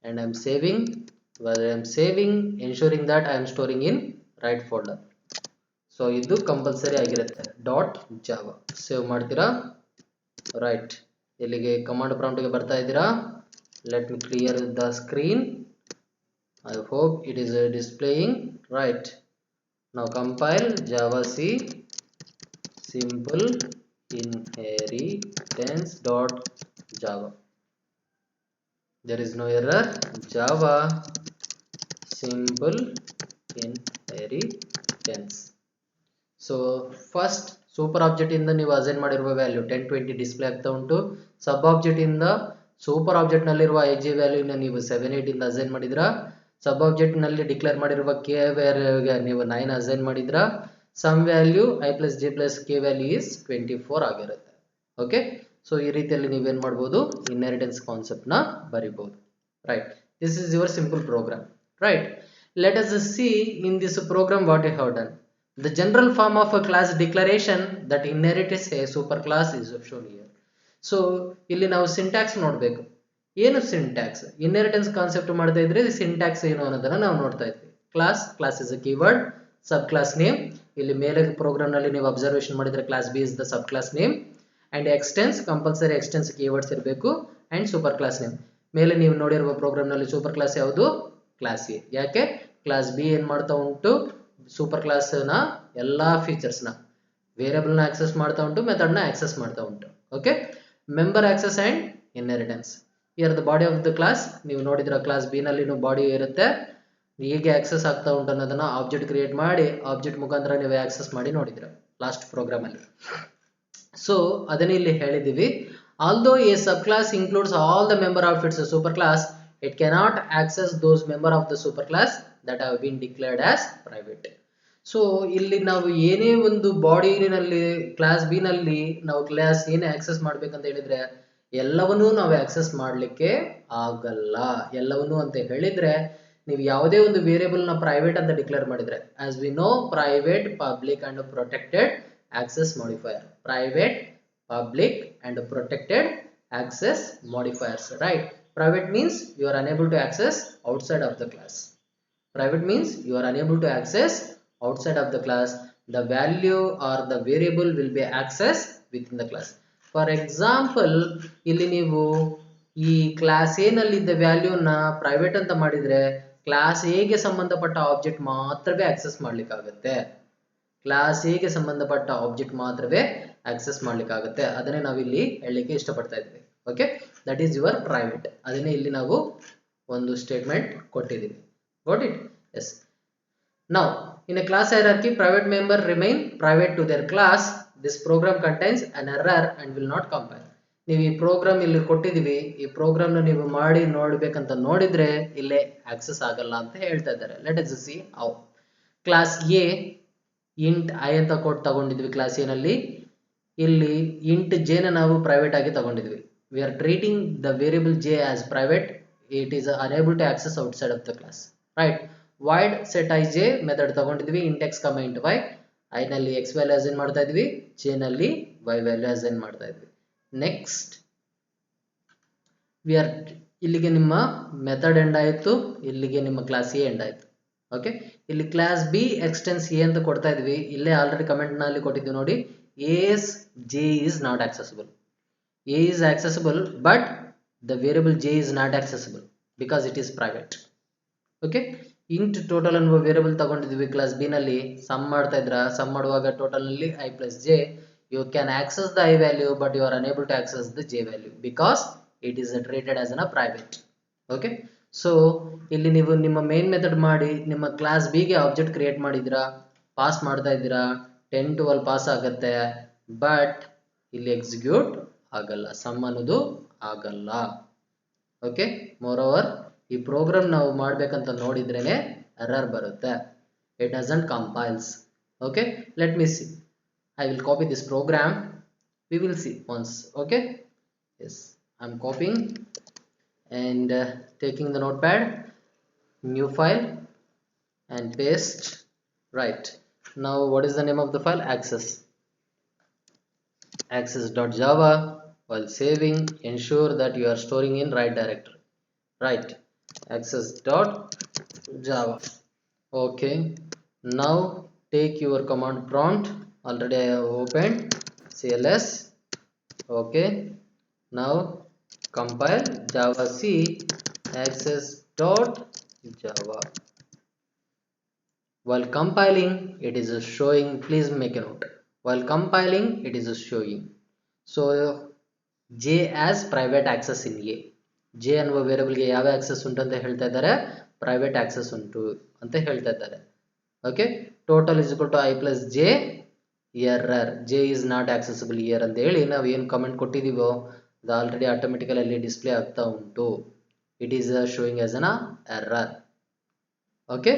and I am saving. While I am saving, ensuring that I am storing in right folder. So ಇದು ಕಂಪಲ್ಸರಿ ಆಗಿರುತ್ತೆ. ಡಾಟ್ ಜಾವಾ ಸೇವ್ ಮಾಡ್ತೀರಾ, ರೈಟ್? ಇಲ್ಲಿಗೆ ಕಮಾಂಡ್ ಪ್ರಾಂಪ್ಟ್ಗೆ ಬರ್ತಾ ಇದ್ದೀರಾ. Let me clear the screen. I hope it is displaying, right? ನಾವು compile Java C simple inheritance dot java. There is no error. Java simple inheritance. So first super object ಇಂದ ನೀವು ಅಸೈನ್ ಮಾಡಿರುವ ವ್ಯಾಲ್ಯೂ 1020 ಡಿಸ್ಪ್ಲೇ ಆಗ್ತಾ ಉಂಟು. ಸಬ್ ಆಬ್ಜೆಕ್ಟ್ ಇಂದ ಸೂಪರ್ ಆಬ್ಜೆಕ್ಟ್ ನಲ್ಲಿರುವ ij ವ್ಯಾಲ್ಯೂನ ನೀವು 78 ಇಂದ ಅಸೈನ್ ಮಾಡಿದ್ರಾ. ಸಬ್ ಆಬ್ಜೆಕ್ಟ್ ನಲ್ಲಿ ಡಿಕ್ಲೇರ್ ಮಾಡಿರುವ k ವ್ಯಾಲ್ಯೂಗೆ ನೀವು 9 ಅಸೈನ್ ಮಾಡಿದ್ರಾ. Sum value i plus j plus k value is 24 ಆಗಿರುತ್ತೆ. ಓಕೆ, ಸೊ ಈ ರೀತಿಯಲ್ಲಿ ನೀವೇನ್ ಮಾಡಬಹುದು, ಇನ್ಹೆರಿಟೆನ್ಸ್ ಕಾನ್ಸೆಪ್ಟ್ ನ ಬರಿಬಹುದು. Right, this is your simple program. Right, let us see in this program what you have done. The general form of a class declaration that inherits a superclass is shown here. So ಇಲ್ಲಿ ನಾವು ಸಿಂಟ್ಯಾಕ್ಸ್ ನೋಡಬೇಕು. ಏನು ಸಿಂಟ್ಯಾಕ್ಸ್? ಇನ್ಹೆರಿಟೆನ್ಸ್ ಕಾನ್ಸೆಪ್ಟ್ ಮಾಡ್ತಾ ಇದ್ರೆ ಸಿಂಟ್ಯಾಕ್ಸ್ ಏನು ಅನ್ನೋದನ್ನ ನಾವು ನೋಡ್ತಾ ಇದ್ವಿ. Class is a keyword, sub class name. ಇಲ್ಲಿ ಮೇಲೆ ಪ್ರೋಗ್ರಾಮ್ ನಲ್ಲಿ ನೀವು ಅಬ್ಸರ್ವೇಷನ್ ಮಾಡಿದ್ರೆ class B is the sub class name and extends compulsory extends keywords ಇರಬೇಕು ಅಂಡ್ ಸೂಪರ್ ಕ್ಲಾಸ್ ನೇಮ್. ಮೇಲೆ ನೀವು ನೋಡಿರುವ ಪ್ರೋಗ್ರಾಮ್ ನಲ್ಲಿ ಸೂಪರ್ ಕ್ಲಾಸ್ ಯಾವುದು? Class A. ಯಾಕೆ? ಕ್ಲಾಸ್ ಬಿ ಏನ್ ಮಾಡ್ತಾ ಉಂಟು, ಸೂಪರ್ ಕ್ಲಾಸ್ ನ ಎಲ್ಲಾ ಫೀಚರ್ಸ್ ನ ವೇರಿಯಬಲ್ ನ ಆಕ್ಸೆಸ್ ಮಾಡ್ತಾ ಉಂಟು, ಮೆಥಡ್ ನ ಆಕ್ಸೆಸ್ ಮಾಡ್ತಾ ಉಂಟು. Okay, member access and inheritance. Here the body of the class. ನೀವು ನೋಡಿದ್ರ ಕ್ಲಾಸ್ ಬಿ ನಲ್ಲಿ ಬಾಡಿ ಇರುತ್ತೆ, ಹೇಗೆ ಆಕ್ಸೆಸ್ ಆಗ್ತಾ ಉಂಟು ಅನ್ನೋದನ್ನ ಆಬ್ಜೆಕ್ಟ್ ಕ್ರಿಯೇಟ್ ಮಾಡಿ ಆಬ್ಜೆಕ್ಟ್ ಮುಖಾಂತರ ನೀವು ಆಕ್ಸೆಸ್ ಮಾಡಿ ನೋಡಿದ್ರ ಲಾಸ್ಟ್ ಪ್ರೋಗ್ರಾಮ್ ಅಲ್ಲಿ. ಸೊ ಅದನ್ನ ಇಲ್ಲಿ ಹೇಳಿದೀವಿ. Although a subclass includes all the member of its superclass, it cannot access those member of the superclass that have been declared as private. So ಇಲ್ಲಿ ನಾವು ಏನೇ ಒಂದು ಬಾಡಿನಲ್ಲಿ ಕ್ಲಾಸ್ ಬಿ ನಲ್ಲಿ ನಾವು ಕ್ಲಾಸ್ ಏನೇ ಆಕ್ಸೆಸ್ ಮಾಡ್ಬೇಕಂತ ಹೇಳಿದ್ರೆ ಎಲ್ಲವನ್ನೂ ನಾವು ಆಕ್ಸೆಸ್ ಮಾಡ್ಲಿಕ್ಕೆ ಆಗಲ್ಲ. ಎಲ್ಲವನ್ನೂ ಅಂತ ಹೇಳಿದ್ರೆ ನೀವು ಯಾವುದೇ ಒಂದು ವೇರಿಯಬಲ್ ನ ಪ್ರೈವೇಟ್ ಅಂತ ಡಿಕ್ಲೇರ್ ಮಾಡಿದ್ರೆ, as we know private, public and protected access modifier. Private, public and protected access modifiers. Right, private means you are unable to access outside of the class. Private means you are unable to access outside of the class. The value or the variable will be accessed within the class. For example, ಇಲ್ಲಿ ನೀವು ಈ ಕ್ಲಾಸ್ ಎ ನಲ್ಲಿ ಇದ್ದ ವ್ಯಾಲ್ಯೂ ನ ಪ್ರೈವೇಟ್ ಅಂತ ಮಾಡಿದ್ರೆ ಕ್ಲಾಸ್ ಎ ಗೆ ಸಂಬಂಧಪಟ್ಟ ಆಬ್ಜೆಕ್ಟ್ ಮಾತ್ರವೇ ಆಕ್ಸೆಸ್ ಮಾಡ್ಲಿಕ್ಕೆ ಆಗುತ್ತೆ. ಕ್ಲಾಸ್ ಎ ಗೆ ಸಂಬಂಧಪಟ್ಟ ಆಬ್ಜೆಕ್ಟ್ ಮಾತ್ರವೇ ಆಕ್ಸೆಸ್ ಮಾಡ್ಲಿಕ್ಕೆ ಆಗುತ್ತೆ. ಅದನ್ನೇ ನಾವು ಇಲ್ಲಿ ಹೇಳಲಿಕ್ಕೆ ಇಷ್ಟಪಡ್ತಾ ಇದ್ವಿ. Okay, that is your private. ಅದನ್ನೇ ಇಲ್ಲಿ ನಾವು ಒಂದು ಸ್ಟೇಟ್ಮೆಂಟ್ ಕೊಟ್ಟಿದ್ದೀವಿ. Got it? Yes. Now in a class hierarchy, private member remain private to their class. This program contains an error and will not compile. ನೀವು ಈ ಪ್ರೋಗ್ರಾಮ್ ಇಲ್ಲಿ ಕೊಟ್ಟಿದೀವಿ, ಈ ಪ್ರೋಗ್ರಾಮ್ ನ ನೀವು ಮಾಡಿ ನೋಡ್ಬೇಕಂತ ನೋಡಿದ್ರೆ ಇಲ್ಲೇ ಆಕ್ಸೆಸ್ ಆಗಲ್ಲ ಅಂತ ಹೇಳ್ತಾ ಇದ್ದಾರೆ. Let us C how. Class A int I ಅಂತ ಕೊಟ್ಟು ತಗೊಂಡಿದ್ವಿ ಕ್ಲಾಸ್ ಎ ನಲ್ಲಿ. ಇಲ್ಲಿ ಇಂಟ್ ಜೆ ನ ನಾವು ಪ್ರೈವೇಟ್ ಆಗಿ ತಗೊಂಡಿದ್ವಿ. We are treating the variable J as private. It is unable to access outside of the class. Right, void set I J method ತಗೊಂಡಿದ್ವಿ. Int X comma int Y. I ನಲ್ಲಿ ಎಕ್ಸ್ ವ್ಯಾಲ್ಯೂ ಅಸೈನ್ ಮಾಡ್ತಾ ಇದ್ವಿ, ಜೆ ನಲ್ಲಿ ವೈ ವ್ಯಾಲ್ಯೂ ಅಸೈನ್ ಮಾಡ್ತಾ ಇದ್ವಿ. ನೆಕ್ಸ್ಟ್ ವಿ ಆರ್, ಇಲ್ಲಿಗೆ ನಿಮ್ಮ ಮೆಥಡ್ ಎಂಡ್ ಆಯ್ತು, ಇಲ್ಲಿಗೆ ನಿಮ್ಮ ಕ್ಲಾಸ್ ಎ ಎಂಡ್ ಆಯ್ತು. ಓಕೆ, ಇಲ್ಲಿ ಕ್ಲಾಸ್ ಬಿ ಎಕ್ಸ್ಟೆನ್ಸ್ ಎ ಅಂತ ಕೊಡ್ತಾ ಇದ್ವಿ. ಇಲ್ಲೇ ಆಲ್ರೆಡಿ ಕಮೆಂಟ್ ನಲ್ಲಿ ಕೊಟ್ಟಿದ್ವಿ ನೋಡಿ. A's J is not accessible. A is accessible, but the variable J is not accessible because it is private. Okay, int total ಅನ್ನುವ ವೇರಿಯಬಲ್ ತಗೊಂಡಿದ್ವಿ ಕ್ಲಾಸ್ ಬಿ ನಲ್ಲಿ. ಸಮ್ ಮಾಡ್ತಾ ಇದ್ರ, ಸಮ್ ಮಾಡುವಾಗ ಟೋಟಲ್ ನಲ್ಲಿ I plus J. You can access the I value, but you are unable to access the J value because it is treated as a private. Okay, so ಇಲ್ಲಿ ನೀವು ನಿಮ್ಮ ಮೇನ್ ಮೆಥಡ್ ಮಾಡಿ ನಿಮ್ಮ ಕ್ಲಾಸ್ ಬಿ ಗೆ ಆಬ್ಜೆಕ್ಟ್ ಕ್ರಿಯೇಟ್ ಮಾಡಿದಿರಾ, ಪಾಸ್ ಮಾಡ್ತಾ ಇದ್ದೀರಾ, 10-12 ಪಾಸ್ ಆಗುತ್ತೆ, ಬಟ್ ಇಲ್ಲಿ ಎಕ್ಸಿಕ್ಯೂಟ್ ಆಗಲ್ಲ, ಸಮ್ ಅನ್ನೋದು ಆಗಲ್ಲ. ಓಕೆ, ಮೋರ್ ಓವರ್ ಈ ಪ್ರೋಗ್ರಾಮ್ ನಾವು ಮಾಡ್ಬೇಕಂತ ನೋಡಿದ್ರೇನೆ ಎರರ್ ಬರುತ್ತೆ. It doesn't compiles. Okay, let me see. I will copy this program. We will see once. Okay, yes, I am copying and taking the notepad, new file and paste. Right, now what is the name of the file? access.java. While saving, ensure that you are storing in right directory. Right, access.java. Okay, now take your command prompt. Already I have opened cls. Okay, now compile javac access.java. While compiling, it is showing, please make a note, while compiling it is showing. So J as private access in A. J ಅನ್ನುವ ವೇರಿಯಬಲ್ ಗೆ ಯಾವ ಆಕ್ಸೆಸ್ ಉಂಟು ಅಂತ ಹೇಳ್ತಾ ಇದ್ದಾರೆ, ಪ್ರೈವೇಟ್ ಆಕ್ಸೆಸ್ ಉಂಟು ಅಂತ ಹೇಳ್ತಾ ಇದ್ದಾರೆ. Okay, total is equal to I plus J, error J is not accessible here ಅಂತ ಹೇಳಿ ನಾವು ಏನು ಕಮೆಂಟ್ ಕೊಟ್ಟಿದೀವೋ ಅದು ಆಲ್ರೆಡಿ ಆಟೋಮೆಟಿಕಲಿ ಅಲ್ಲಿ ಡಿಸ್ಪ್ಲೇ ಆಗ್ತಾ ಉಂಟು. It is showing as an error. Okay,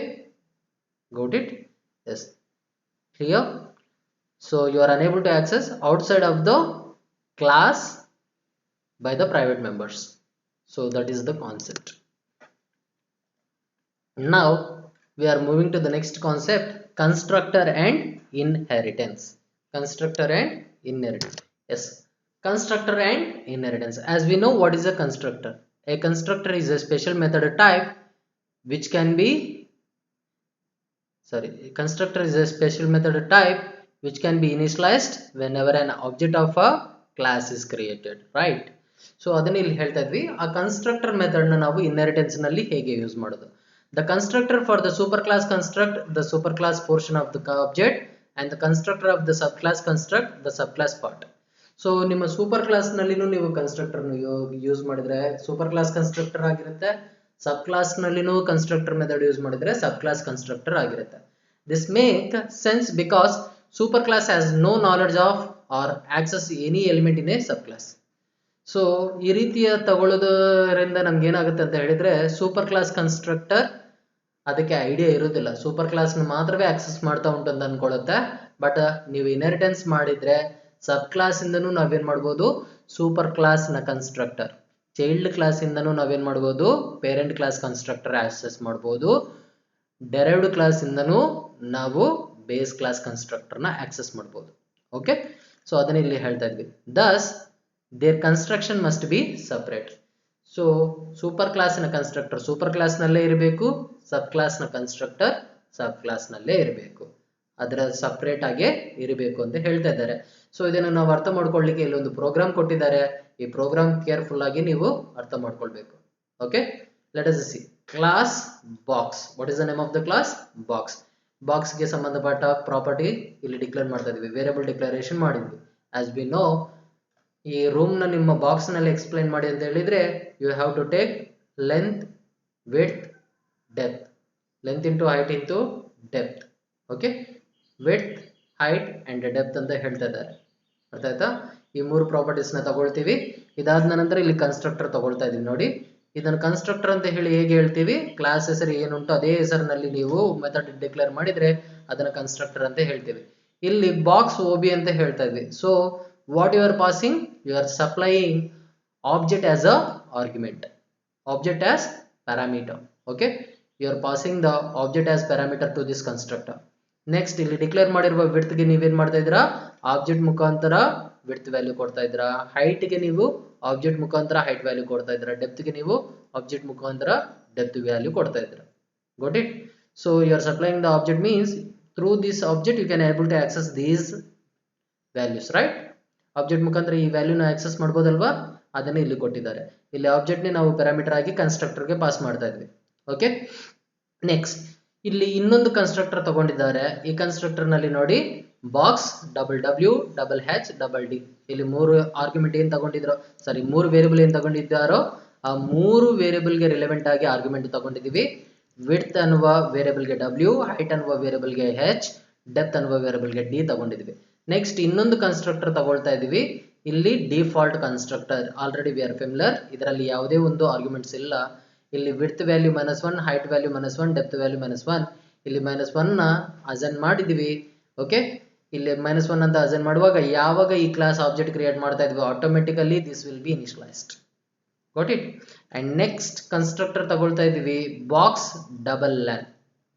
got it? Yes, clear? So you are unable to access outside of the class by the private members. So that is the concept. Now we are moving to the next concept, constructor and inheritance. Constructor and inheritance. Yes, constructor and inheritance. As we know, what is a constructor? A constructor is a special method type which can be constructor is a special method type which can be initialized whenever an object of a class is created, right? So ಅದನ್ನ ಇಲ್ಲಿ ಹೇಳ್ತಾ ಇದ್ವಿ, ಆ ಕನ್ಸ್ಟ್ರಕ್ಟರ್ ಮೆಥಡ್ ನ ನಾವು ಇನ್ಹೆರಿಟೆನ್ಸ್ ನಲ್ಲಿ ಹೇಗೆ ಯೂಸ್ ಮಾಡೋದು. The constructor for the superclass construct the superclass portion of the object and the constructor of the subclass construct the subclass part. So ನಿಮ್ಮ ಸೂಪರ್ ಕ್ಲಾಸ್ ನಲ್ಲಿನೂ ನೀವು ಕನ್ಸ್ಟ್ರಕ್ಟರ್ ಯೂಸ್ ಮಾಡಿದ್ರೆ ಸೂಪರ್ ಕ್ಲಾಸ್ ಕನ್ಸ್ಟ್ರಕ್ಟರ್ ಆಗಿರುತ್ತೆ, ಸಬ್ ಕ್ಲಾಸ್ ನಲ್ಲಿನೂ ಕನ್ಸ್ಟ್ರಕ್ಟರ್ ಮೆಥಡ್ ಯೂಸ್ ಮಾಡಿದ್ರೆ ಸಬ್ ಕ್ಲಾಸ್ ಕನ್ಸ್ಟ್ರಕ್ಟರ್ ಆಗಿರುತ್ತೆ. This make sense because superclass has no knowledge of or access any element in a subclass. So ಈ ರೀತಿಯ ತಗೊಳ್ಳೋದರಿಂದ ನಮ್ಗೆ ಏನಾಗುತ್ತೆ ಅಂತ ಹೇಳಿದ್ರೆ ಸೂಪರ್ ಕ್ಲಾಸ್ ಕನ್ಸ್ಟ್ರಕ್ಟರ್ ಅದಕ್ಕೆ ಐಡಿಯಾ ಇರೋದಿಲ್ಲ, ಸೂಪರ್ ಕ್ಲಾಸ್ ಮಾತ್ರವೇ ಆಕ್ಸೆಸ್ ಮಾಡ್ತಾ ಉಂಟು ಅಂತ ಅನ್ಕೊಳ್ಳುತ್ತೆ. ಬಟ್ ನೀವು ಇನ್ಹೆರಿಟೆನ್ಸ್ ಮಾಡಿದ್ರೆ ಸಬ್ ಕ್ಲಾಸ್ ಇಂದನೂ ನಾವೇನ್ ಮಾಡ್ಬೋದು, ಸೂಪರ್ ಕ್ಲಾಸ್ ನ ಕನ್ಸ್ಟ್ರಕ್ಟರ್, ಚೈಲ್ಡ್ ಕ್ಲಾಸ್ ಇಂದನೂ ನಾವೇನ್ ಮಾಡ್ಬೋದು, ಪೇರೆಂಟ್ ಕ್ಲಾಸ್ ಕನ್ಸ್ಟ್ರಕ್ಟರ್ ಆಕ್ಸೆಸ್ ಮಾಡ್ಬೋದು, ಡೆರೈವ್ಡ್ ಕ್ಲಾಸ್ ಇಂದನೂ ನಾವು ಬೇಸ್ ಕ್ಲಾಸ್ ಕನ್ಸ್ಟ್ರಕ್ಟರ್ ನ ಆಕ್ಸೆಸ್ ಮಾಡ್ಬೋದು. ಓಕೆ, ಸೊ ಅದನ್ನ ಇಲ್ಲಿ ಹೇಳ್ತಾ ಇದ್ವಿ. ದಸ್ their construction must be separate. So super class ನ ಕನ್ಸ್ಟ್ರಕ್ಟರ್ ಸೂಪರ್ ಕ್ಲಾಸ್ ನಲ್ಲೇ ಇರಬೇಕು, ಸಬ್ ಕ್ಲಾಸ್ ನ ಕನ್ಸ್ಟ್ರಕ್ಟರ್ ಸಬ್ ಕ್ಲಾಸ್ ನಲ್ಲೇ ಇರಬೇಕು, ಅದರ ಸಪರೇಟ್ ಆಗಿ ಇರಬೇಕು ಅಂತ ಹೇಳ್ತಾ ಇದ್ದಾರೆ. ಸೊ ಇದನ್ನು ನಾವು ಅರ್ಥ ಮಾಡ್ಕೊಳ್ಳಿಕ್ಕೆ ಇಲ್ಲೊಂದು ಪ್ರೋಗ್ರಾಮ್ ಕೊಟ್ಟಿದ್ದಾರೆ, ಈ ಪ್ರೋಗ್ರಾಮ್ ಕೇರ್ಫುಲ್ ಆಗಿ ನೀವು ಅರ್ಥ ಮಾಡ್ಕೊಳ್ಬೇಕು. Okay, let us see class box. What is the name of the class? Box. Box ಗೆ ಸಂಬಂಧಪಟ್ಟ ಪ್ರಾಪರ್ಟಿ ಇಲ್ಲಿ ಡಿಕ್ಲೇರ್ ಮಾಡ್ತಾ ಇದೀವಿ, ವೇರಿಯಬಲ್ ಡಿಕ್ಲರೇಷನ್ ಮಾಡಿದ್ವಿ. ಆಸ್ ವಿ ನೋ, ಈ ರೂಮ್ ನ ನಿಮ್ಮ ಬಾಕ್ಸ್ ನಲ್ಲಿ ಎಕ್ಸ್ಪ್ಲೈನ್ ಮಾಡಿ ಅಂತ ಹೇಳಿದ್ರೆ you have to take length, width, depth. Length into height into depth. Okay, width, height and depth ಅಂತ ಹೇಳ್ತಾ ಇದ್ದಾರೆ. ಅರ್ಥ ಆಯ್ತಾ? ಈ ಮೂರು ಪ್ರಾಪರ್ಟೀಸ್ ನ ತಗೊಳ್ತೀವಿ. ಇದಾದ ನಂತರ ಇಲ್ಲಿ ಕನ್ಸ್ಟ್ರಕ್ಟರ್ ತಗೊಳ್ತಾ ಇದೀವಿ. ನೋಡಿ, ಇದನ್ನ ಕನ್ಸ್ಟ್ರಕ್ಟರ್ ಅಂತ ಹೇಳಿ ಹೇಗೆ ಹೇಳ್ತೀವಿ, ಕ್ಲಾಸ್ ಹೆಸರು ಏನುಂಟು ಅದೇ ಹೆಸರಿನಲ್ಲಿ ನೀವು ಮೆಥಡ್ ಡಿಕ್ಲೇರ್ ಮಾಡಿದ್ರೆ ಅದನ್ನ ಕನ್ಸ್ಟ್ರಕ್ಟರ್ ಅಂತ ಹೇಳ್ತೀವಿ. ಇಲ್ಲಿ ಬಾಕ್ಸ್ ಓಬಿ ಅಂತ ಹೇಳ್ತಾ ಇದ್ವಿ. So what you are passing, you are supplying object as a argument, object as parameter. Okay, you are passing the object as parameter to this constructor. Next ಇಲ್ಲಿ ಡಿಕ್ಲೇರ್ ಮಾಡಿರುವ ವಿಡ್ತ್ ಗೆ ನೀವೇನ್ ಮಾಡ್ತಾ ಇದ್ದೀರಾ, ಆಬ್ಜೆಕ್ಟ್ ಮುಖಾಂತರ ವಿಡ್ತ್ ವ್ಯಾಲ್ಯೂ ಕೊಡ್ತಾ ಇದ್ದೀರಾ. ಹೈಟ್ ಗೆ ನೀವು ಆಬ್ಜೆಕ್ಟ್ ಮುಖಾಂತರ ಹೈಟ್ ವ್ಯಾಲ್ಯೂ ಕೊಡ್ತಾ ಇದ್ದೀರಾ. ಡೆಪ್ತ್ ಗೆ ನೀವು ಆಬ್ಜೆಕ್ಟ್ ಮುಖಾಂತರ ಡೆಪ್ತ್ ವ್ಯಾಲ್ಯೂ ಕೊಡ್ತಾ ಇದ್ದೀರಾ. got it? So you are supplying the object means through this object you can able to access these values, right? Object ಮುಖಾಂತರ ಈ ವ್ಯಾಲ್ಯೂನ ಆಕ್ಸೆಸ್ ಮಾಡ್ಬೋದಲ್ವಾ, ಅದನ್ನ ಇಲ್ಲಿ ಕೊಟ್ಟಿದ್ದಾರೆ. ಇಲ್ಲಿ ಆಬ್ಜೆಕ್ಟ್ ನೇ ನಾವು ಪ್ಯಾರಾಮೀಟರ್ ಆಗಿ ಕನ್ಸ್ಟ್ರಕ್ಟರ್ ಗೆ ಪಾಸ್ ಮಾಡ್ತಾ ಇದ್ವಿ. ಓಕೆ, ನೆಕ್ಸ್ಟ್ ಇಲ್ಲಿ ಇನ್ನೊಂದು ಕನ್ಸ್ಟ್ರಕ್ಟರ್ ತಗೊಂಡಿದ್ದಾರೆ. ಈ ಕನ್ಸ್ಟ್ರಕ್ಟರ್ ನಲ್ಲಿ ನೋಡಿ, ಬಾಕ್ಸ್ ಡಬಲ್ ಡಬ್ಲ್ಯೂ ಡಬಲ್ ಹೆಚ್ ಡಬಲ್ ಡಿ, ಇಲ್ಲಿ ಮೂರು ಆರ್ಗ್ಯುಮೆಂಟ್ ಏನ್ ತಗೊಂಡಿದ್ರು, ಸಾರಿ ಮೂರು ವೇರಿಯಬಲ್ ಏನ್ ತಗೊಂಡಿದ್ದಾರೋ ಆ ಮೂರು ವೇರಿಯಬಲ್ ಗೆ ರಿಲೆವೆಂಟ್ ಆಗಿ ಆರ್ಗ್ಯುಮೆಂಟ್ ತಗೊಂಡಿದೀವಿ. ವಿಡ್ತ್ ಅನ್ನುವ ವೇರಿಯಬಲ್ ಗೆ ಡಬ್ಲ್ಯೂ, ಹೈಟ್ ಅನ್ನುವ ವೇರಿಯಬಲ್ ಗೆ ಹೆಚ್, ಡೆಪ್ತ್ ಅನ್ನುವ ವೇರಿಯಬಲ್ ಗೆ ಡಿ ತಗೊಂಡಿದ್ವಿ. ನೆಕ್ಸ್ಟ್ ಇನ್ನೊಂದು ಕನ್ಸ್ಟ್ರಕ್ಟರ್ ತಗೊಳ್ತಾ ಇದೀವಿ. ಇಲ್ಲಿ default constructor, already we are familiar, ಇದರಲ್ಲಿ ಯಾವುದೇ ಒಂದು ಆರ್ಗ್ಯುಮೆಂಟ್ಸ್ ಇಲ್ಲ. ಇಲ್ಲಿ width value -1, height value -1, depth value -1. ಇಲ್ಲಿ -1 ನ ಅಸೈನ್ ಮಾಡಿದೀವಿ. ಓಕೆ, ಇಲ್ಲಿ -1 ಅಂತ ಅಸೈನ್ ಮಾಡುವಾಗ ಯಾವಾಗ ಈ ಕ್ಲಾಸ್ ಆಬ್ಜೆಕ್ಟ್ ಕ್ರಿಯೇಟ್ ಮಾಡ್ತಾ ಇದ್ವಿ automatically this will be initialized. Got it? And next constructor ತಗೊಳ್ತಾ ಇದೀವಿ, ಬಾಕ್ಸ್ ಡಬಲ್ ಲೆಂತ್.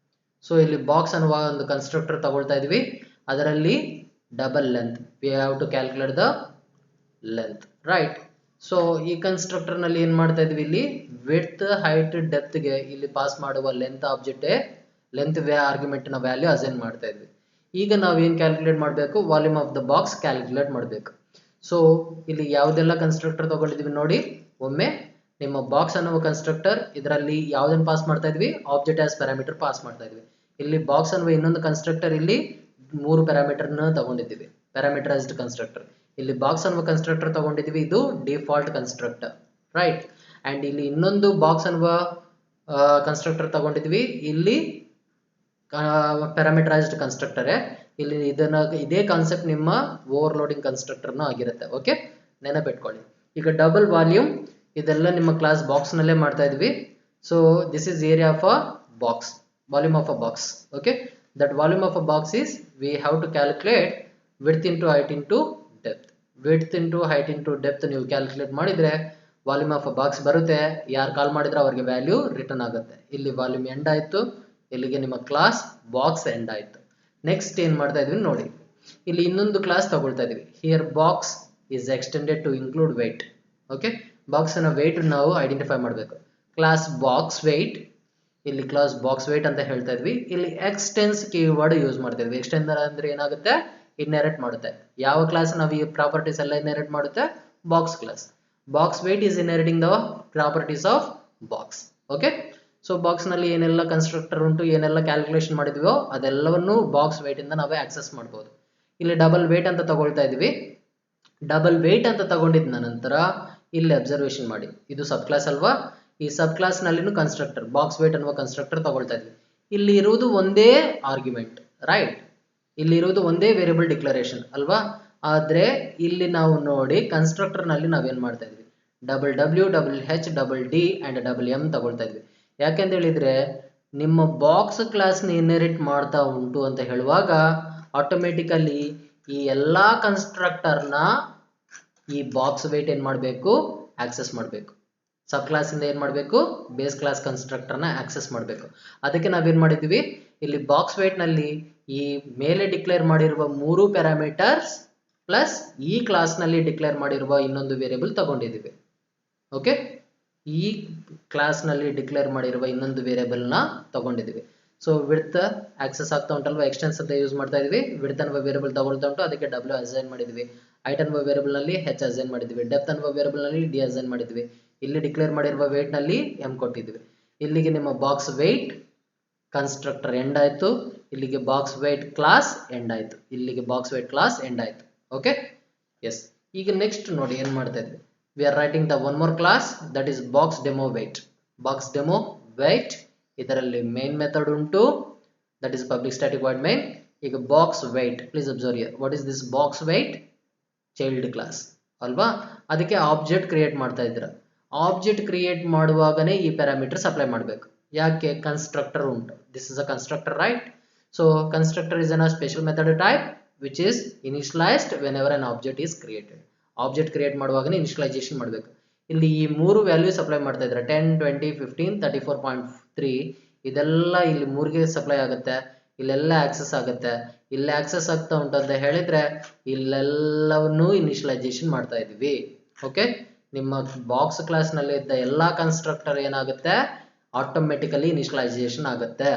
ಸೊ ಇಲ್ಲಿ ಬಾಕ್ಸ್ ಅನ್ನುವ ಒಂದು ಕನ್ಸ್ಟ್ರಕ್ಟರ್ ತಗೊಳ್ತಾ ಇದೀವಿ, ಅದರಲ್ಲಿ double length, we have to calculate the length, right? So ಈ ಕನ್ಸ್ಟ್ರಕ್ಟರ್ ನಲ್ಲಿ ಏನ್ ಮಾಡ್ತಾ ಇದೀವಿ, ಇಲ್ಲಿ ವಿಡ್ತ್, ಹೈಟ್, ಡೆಪ್ತ್ ಗೆ ಇಲ್ಲಿ ಪಾಸ್ ಮಾಡುವ ಲೆಂತ್ ಆಬ್ಜೆಕ್ಟ್ ಲೆಂತ್ ಆರ್ಗ್ಯುಮೆಂಟ್ ನ ವ್ಯಾಲ್ಯೂ ಅಸೈನ್ ಮಾಡ್ತಾ ಇದ್ವಿ. ಈಗ ನಾವು ಏನ್ ಕ್ಯಾಲ್ಕುಲೇಟ್ ಮಾಡಬೇಕು, volume of the box calculate ಮಾಡಬೇಕು. ಸೊ ಇಲ್ಲಿ ಯಾವುದೆಲ್ಲ ಕನ್ಸ್ಟ್ರಕ್ಟರ್ ತಗೊಂಡಿದೀವಿ ನೋಡಿ, ಒಮ್ಮೆ ನಿಮ್ಮ ಬಾಕ್ಸ್ ಅನ್ನುವ ಕನ್ಸ್ಟ್ರಕ್ಟರ್, ಇದರಲ್ಲಿ ಯಾವ್ದನ್ನ ಪಾಸ್ ಮಾಡ್ತಾ ಇದ್ವಿ, ಆಬ್ಜೆಕ್ಟ್ ಆಸ್ ಪ್ಯಾರಾಮೀಟರ್ ಪಾಸ್ ಮಾಡ್ತಾ ಇದ್ವಿ. ಇಲ್ಲಿ ಬಾಕ್ಸ್ ಅನ್ನುವ ಇನ್ನೊಂದು ಕನ್ಸ್ಟ್ರಕ್ಟರ್, ಇಲ್ಲಿ ಮೂರು ಪ್ಯಾರಾಮೀಟರ್ ನ ತಗೊಂಡಿದ್ದೀವಿ. Parameterized constructor. ಇಲ್ಲಿ ಬಾಕ್ಸ್ ಅನ್ನುವ ಕನ್ಸ್ಟ್ರಕ್ಟರ್ ತಗೊಂಡಿದ್ವಿ, ಇದು ಡಿಫಾಲ್ಟ್ ಕನ್ಸ್ಟ್ರಕ್ಟರ್, ರೈಟ್. ಅಂಡ್ ಇಲ್ಲಿ ಇನ್ನೊಂದು ಬಾಕ್ಸ್ ಅನ್ನುವ ಕನ್ಸ್ಟ್ರಕ್ಟರ್ ತಗೊಂಡಿದ್ವಿ, ಇಲ್ಲಿ ಪ್ಯಾರಾಮೀಟರೈಸ್ಡ್ ಕನ್ಸ್ಟ್ರಕ್ಟರ್. ಇಲ್ಲಿ ಇದೇ ಕಾನ್ಸೆಪ್ಟ್ ನಿಮ್ಮ ಓವರ್ಲೋಡಿಂಗ್ ಕನ್ಸ್ಟ್ರಕ್ಟರ್ನು ಆಗಿರುತ್ತೆ. ಓಕೆ, ನೆನಪಿಟ್ಕೊಳ್ಳಿ. ಈಗ ಡಬಲ್ ವಾಲ್ಯೂಮ್ ಇದೆಲ್ಲ ನಿಮ್ಮ ಕ್ಲಾಸ್ ಬಾಕ್ಸ್ ನಲ್ಲೇ ಮಾಡ್ತಾ ಇದ್ವಿ. So this is area of a box, volume of a box. Okay, that volume of a box is we have to calculate width into height into depth. Width into height into depth ನೀವು ಕ್ಯಾಲ್ಕುಲೇಟ್ ಮಾಡಿದ್ರೆ ವಾಲ್ಯೂಮ್ ಆಫ್ ಅ ಬಾಕ್ಸ್ ಬರುತ್ತೆ. ಯಾರು ಕಾಲ್ ಮಾಡಿದ್ರೆ ಅವರಿಗೆ ವ್ಯಾಲ್ಯೂ ರಿಟರ್ನ್ ಆಗುತ್ತೆ. ಇಲ್ಲಿ ವಾಲ್ಯೂಮ್ ಎಂಡ್ ಆಯ್ತು, ಇಲ್ಲಿಗೆ ನಿಮ್ಮ ಕ್ಲಾಸ್ ಬಾಕ್ಸ್ ಎಂಡ್ ಆಯ್ತು. ನೆಕ್ಸ್ಟ್ ಏನ್ ಮಾಡ್ತಾ ಇದ್ವಿ ನೋಡಿ, ಇಲ್ಲಿ ಇನ್ನೊಂದು ಕ್ಲಾಸ್ ತಗೊಳ್ತಾ ಇದೀವಿ. Here box is extended to include weight. Okay, box ನ ವೆಯ್ಟ್ ನಾವು ಐಡೆಂಟಿಫೈ ಮಾಡಬೇಕು. ಕ್ಲಾಸ್ ಬಾಕ್ಸ್ ವೆಯ್ಟ್, ಇಲ್ಲಿ ಕ್ಲಾಸ್ ಬಾಕ್ಸ್ ವೆಯ್ಟ್ ಅಂತ ಹೇಳ್ತಾ ಇದ್ವಿ. ಇಲ್ಲಿ ಎಕ್ಸ್ಟೆನ್ಸ್ ಕೀವರ್ಡ್ ಯೂಸ್ ಮಾಡ್ತಾ ಇದ್ವಿ. ಎಕ್ಸ್ಟೆಂಡ್ ಅಂದ್ರೆ ಏನಾಗುತ್ತೆ, ಇನ್ಹೆರಿಟ್ ಮಾಡುತ್ತೆ. ಯಾವ ಕ್ಲಾಸ್ ನಾವು ಈ ಪ್ರಾಪರ್ಟೀಸ್ ಎಲ್ಲ ಇನ್ಹೆರಿಟ್ ಮಾಡುತ್ತೆ, box class. Box weight is inheriting the properties of box. Okay, so box ನಲ್ಲಿ ಏನೆಲ್ಲ ಕನ್ಸ್ಟ್ರಕ್ಟರ್ ಉಂಟು, ಏನೆಲ್ಲ ಕ್ಯಾಲ್ಕುಲೇಷನ್ ಮಾಡಿದ್ವೋ ಅದೆಲ್ಲವನ್ನು ಬಾಕ್ಸ್ ವೆಯ್ಟ್ ಇಂದ ನಾವೇ ಆಕ್ಸೆಸ್ ಮಾಡಬಹುದು. ಇಲ್ಲಿ ಡಬಲ್ ವೇಟ್ ಅಂತ ತಗೊಳ್ತಾ ಇದೀವಿ. ಡಬಲ್ ವೇಟ್ ಅಂತ ತಗೊಂಡಿದ್ದ ನಂತರ ಇಲ್ಲಿ ಅಬ್ಸರ್ವೇಷನ್ ಮಾಡಿ, ಇದು ಸಬ್ ಕ್ಲಾಸ್ ಅಲ್ವಾ, ಈ ಸಬ್ ಕ್ಲಾಸ್ ನಲ್ಲಿನೂ ಕನ್ಸ್ಟ್ರಕ್ಟರ್ ಬಾಕ್ಸ್ ವೇಟ್ ಅನ್ನುವ ಕನ್ಸ್ಟ್ರಕ್ಟರ್ ತಗೊಳ್ತಾ ಇದ್ವಿ. ಇಲ್ಲಿ ಇರುವುದು ಒಂದೇ ಆರ್ಗ್ಯುಮೆಂಟ್, ರೈಟ್. ಇಲ್ಲಿ ಇರುವುದು ಒಂದೇ ವೇರಿಯಬಲ್ ಡಿಕ್ಲರೇಷನ್ ಅಲ್ವಾ. ಆದ್ರೆ ಇಲ್ಲಿ ನಾವು ನೋಡಿ ಕನ್ಸ್ಟ್ರಕ್ಟರ್ ನಲ್ಲಿ ನಾವೇನ್ ಮಾಡ್ತಾ ಇದ್ವಿ, double W, double H, double D and double M ತಗೊಳ್ತಾ ಇದ್ವಿ. ಯಾಕೆಂತ ಹೇಳಿದ್ರೆ ನಿಮ್ಮ ಬಾಕ್ಸ್ ಕ್ಲಾಸ್ ನ ಇನ್ಹೆರಿಟ್ ಮಾಡ್ತಾ ಉಂಟು ಅಂತ ಹೇಳುವಾಗ ಆಟೋಮೆಟಿಕಲಿ ಈ ಎಲ್ಲಾ ಕನ್ಸ್ಟ್ರಕ್ಟರ್ ನ ಈ ಬಾಕ್ಸ್ ವೇಟ್ ಏನ್ ಮಾಡಬೇಕು, ಆಕ್ಸೆಸ್ ಮಾಡಬೇಕು. ಸಬ್ ಕ್ಲಾಸ್ ಇಂದ ಏನ್ ಮಾಡಬೇಕು, ಬೇಸ್ ಕ್ಲಾಸ್ ಕನ್ಸ್ಟ್ರಕ್ಟರ್ ನ ಆಕ್ಸೆಸ್ ಮಾಡಬೇಕು. ಅದಕ್ಕೆ ನಾವೇನ್ ಮಾಡಿದ್ವಿ, ಇಲ್ಲಿ ಬಾಕ್ಸ್ ವೇಟ್ ನಲ್ಲಿ ಈ ಮೇಲೆ ಡಿಕ್ಲೇರ್ ಮಾಡಿರುವ 3 ಪ್ಯಾರಾಮೀಟರ್ಸ್ ಪ್ಲಸ್ ಈ ಕ್ಲಾಸ್ ನಲ್ಲಿ ಡಿಕ್ಲೇರ್ ಮಾಡಿರುವ ಇನ್ನೊಂದು ವೇರಿಯಬಲ್ ತಗೊಂಡಿದ್ದೀವಿ. ಓಕೆ, ಈ ಕ್ಲಾಸ್ ನಲ್ಲಿ ಡಿಕ್ಲೇರ್ ಮಾಡಿರುವ ಇನ್ನೊಂದು ವೇರಿಯಬಲ್ ನ ತಗೊಂಡಿದ್ದೀವಿ. ಸೊ ವಿಡ್ತ್ ಆಕ್ಸೆಸ್ ಆಗ್ತಾ ಉಂಟಲ್ವಾ, ಎಕ್ಸ್ಟೆನ್ಸ್ ಅಂತ ಯೂಸ್ ಮಾಡ್ತಾ ಇದೀವಿ. ವಿಡ್ತ್ ಅನ್ನುವ ವೇರಿಯಬಲ್ ತಗೊಳ್ತಾ ಉಂಟು, ಅದಕ್ಕೆ ಡಬ್ಲ್ಯೂ ಅಸೈನ್ ಮಾಡಿದ್ವಿ. ಹೈಟ್ ಅನ್ನುವ ವೇರಿಯಬಲ್ ನಲ್ಲಿ ಹೆಚ್ ಅಸೈನ್ ಮಾಡಿದ್ವಿ. ಡೆಪ್ತ್ ಅನ್ನುವ ವೇರಿಯಬಲ್ ನಲ್ಲಿ ಡಿ ಅಸೈನ್ ಮಾಡಿದ್ವಿ. ಇಲ್ಲಿ ಡಿಕ್ಲೇರ್ ಮಾಡಿರುವ ವೇಟ್ ನಲ್ಲಿ ಎಂ ಕೊಟ್ಟಿದ್ವಿ. ಇಲ್ಲಿಗೆ ನಿಮ್ಮ ಬಾಕ್ಸ್ ವೇಟ್ ಕನ್ಸ್ಟ್ರಕ್ಟರ್ ಎಂಡ್ ಆಯ್ತು. ಇಲ್ಲಿಗೆ ಬಾಕ್ಸ್ ವೇಟ್ ಕ್ಲಾಸ್ ಎಂಡ್ ಆಯ್ತು. ಇಲ್ಲಿಗೆ ಬಾಕ್ಸ್ ವೇಟ್ ಕ್ಲಾಸ್ ಎಂಡ್ ಆಯ್ತು. Okay, yes. ಈಗ ನೆಕ್ಸ್ಟ್ ನೋಡಿ ಏನ್ ಮಾಡ್ತಾ ಇದ್ವಿ, we are writing the one more class, that is box demo weight. Box demo weight ಇದರಲ್ಲಿ main method ಉಂಟು, that is public static void main. ಈಗ box weight, please observe here, what is this box weight? Child class ಅಲ್ವಾ. ಅದಕ್ಕೆ ಆಬ್ಜೆಕ್ಟ್ ಕ್ರಿಯೇಟ್ ಮಾಡ್ತಾ ಇದ್ದೀರಾ. ಆಬ್ಜೆಕ್ಟ್ ಕ್ರಿಯೇಟ್ ಮಾಡುವಾಗನೇ ಈ ಪ್ಯಾರಾಮೀಟರ್ಸ್ ಅಪ್ಲೈ ಮಾಡಬೇಕು. ಯಾಕೆ, ಕನ್ಸ್ಟ್ರಕ್ಟರ್ ಉಂಟು. This is a constructor, right. So constructor is a special method type which is initialized whenever an object is created. Object create ಮಾಡುವಾಗನೇ ಇನಿಷಿಯಲೈಸೇಷನ್ ಮಾಡಬೇಕು. ಇಲ್ಲಿ ಈ 3 ವ್ಯಾಲ್ಯೂಸ್ ಅಪ್ಲೈ ಮಾಡ್ತಾ ಇದ್ದಾರೆ, 10, 20, 15, 34.3. ಇದೆಲ್ಲ ಇಲ್ಲಿ 3ಗೆ ಸಪ್ಲೈ ಆಗುತ್ತೆ. ಇಲ್ಲೆಲ್ಲ ಆಕ್ಸೆಸ್ ಆಗುತ್ತೆ. ಇಲ್ಲಿ ಆಕ್ಸೆಸ್ ಆಗ್ತಾ ಉಂಟು ಅಂತ ಹೇಳಿದ್ರೆ ಇಲ್ಲೆಲ್ಲವನ್ನೂ ಇನಿಷಿಯಲೈಸೇಷನ್ ಮಾಡ್ತಾ ಇದೀವಿ. ಓಕೆ, ನಿಮ್ಮ ಬಾಕ್ಸ್ ಕ್ಲಾಸ್ ನಲ್ಲಿ ಇದ್ದ ಎಲ್ಲಾ ಕನ್ಸ್ಟ್ರಕ್ಟರ್ ಏನಾಗುತ್ತೆ, ಆಟೋಮೆಟಿಕಲಿ ಇನಿಷಿಯಲೈಸೇಷನ್ ಆಗುತ್ತೆ.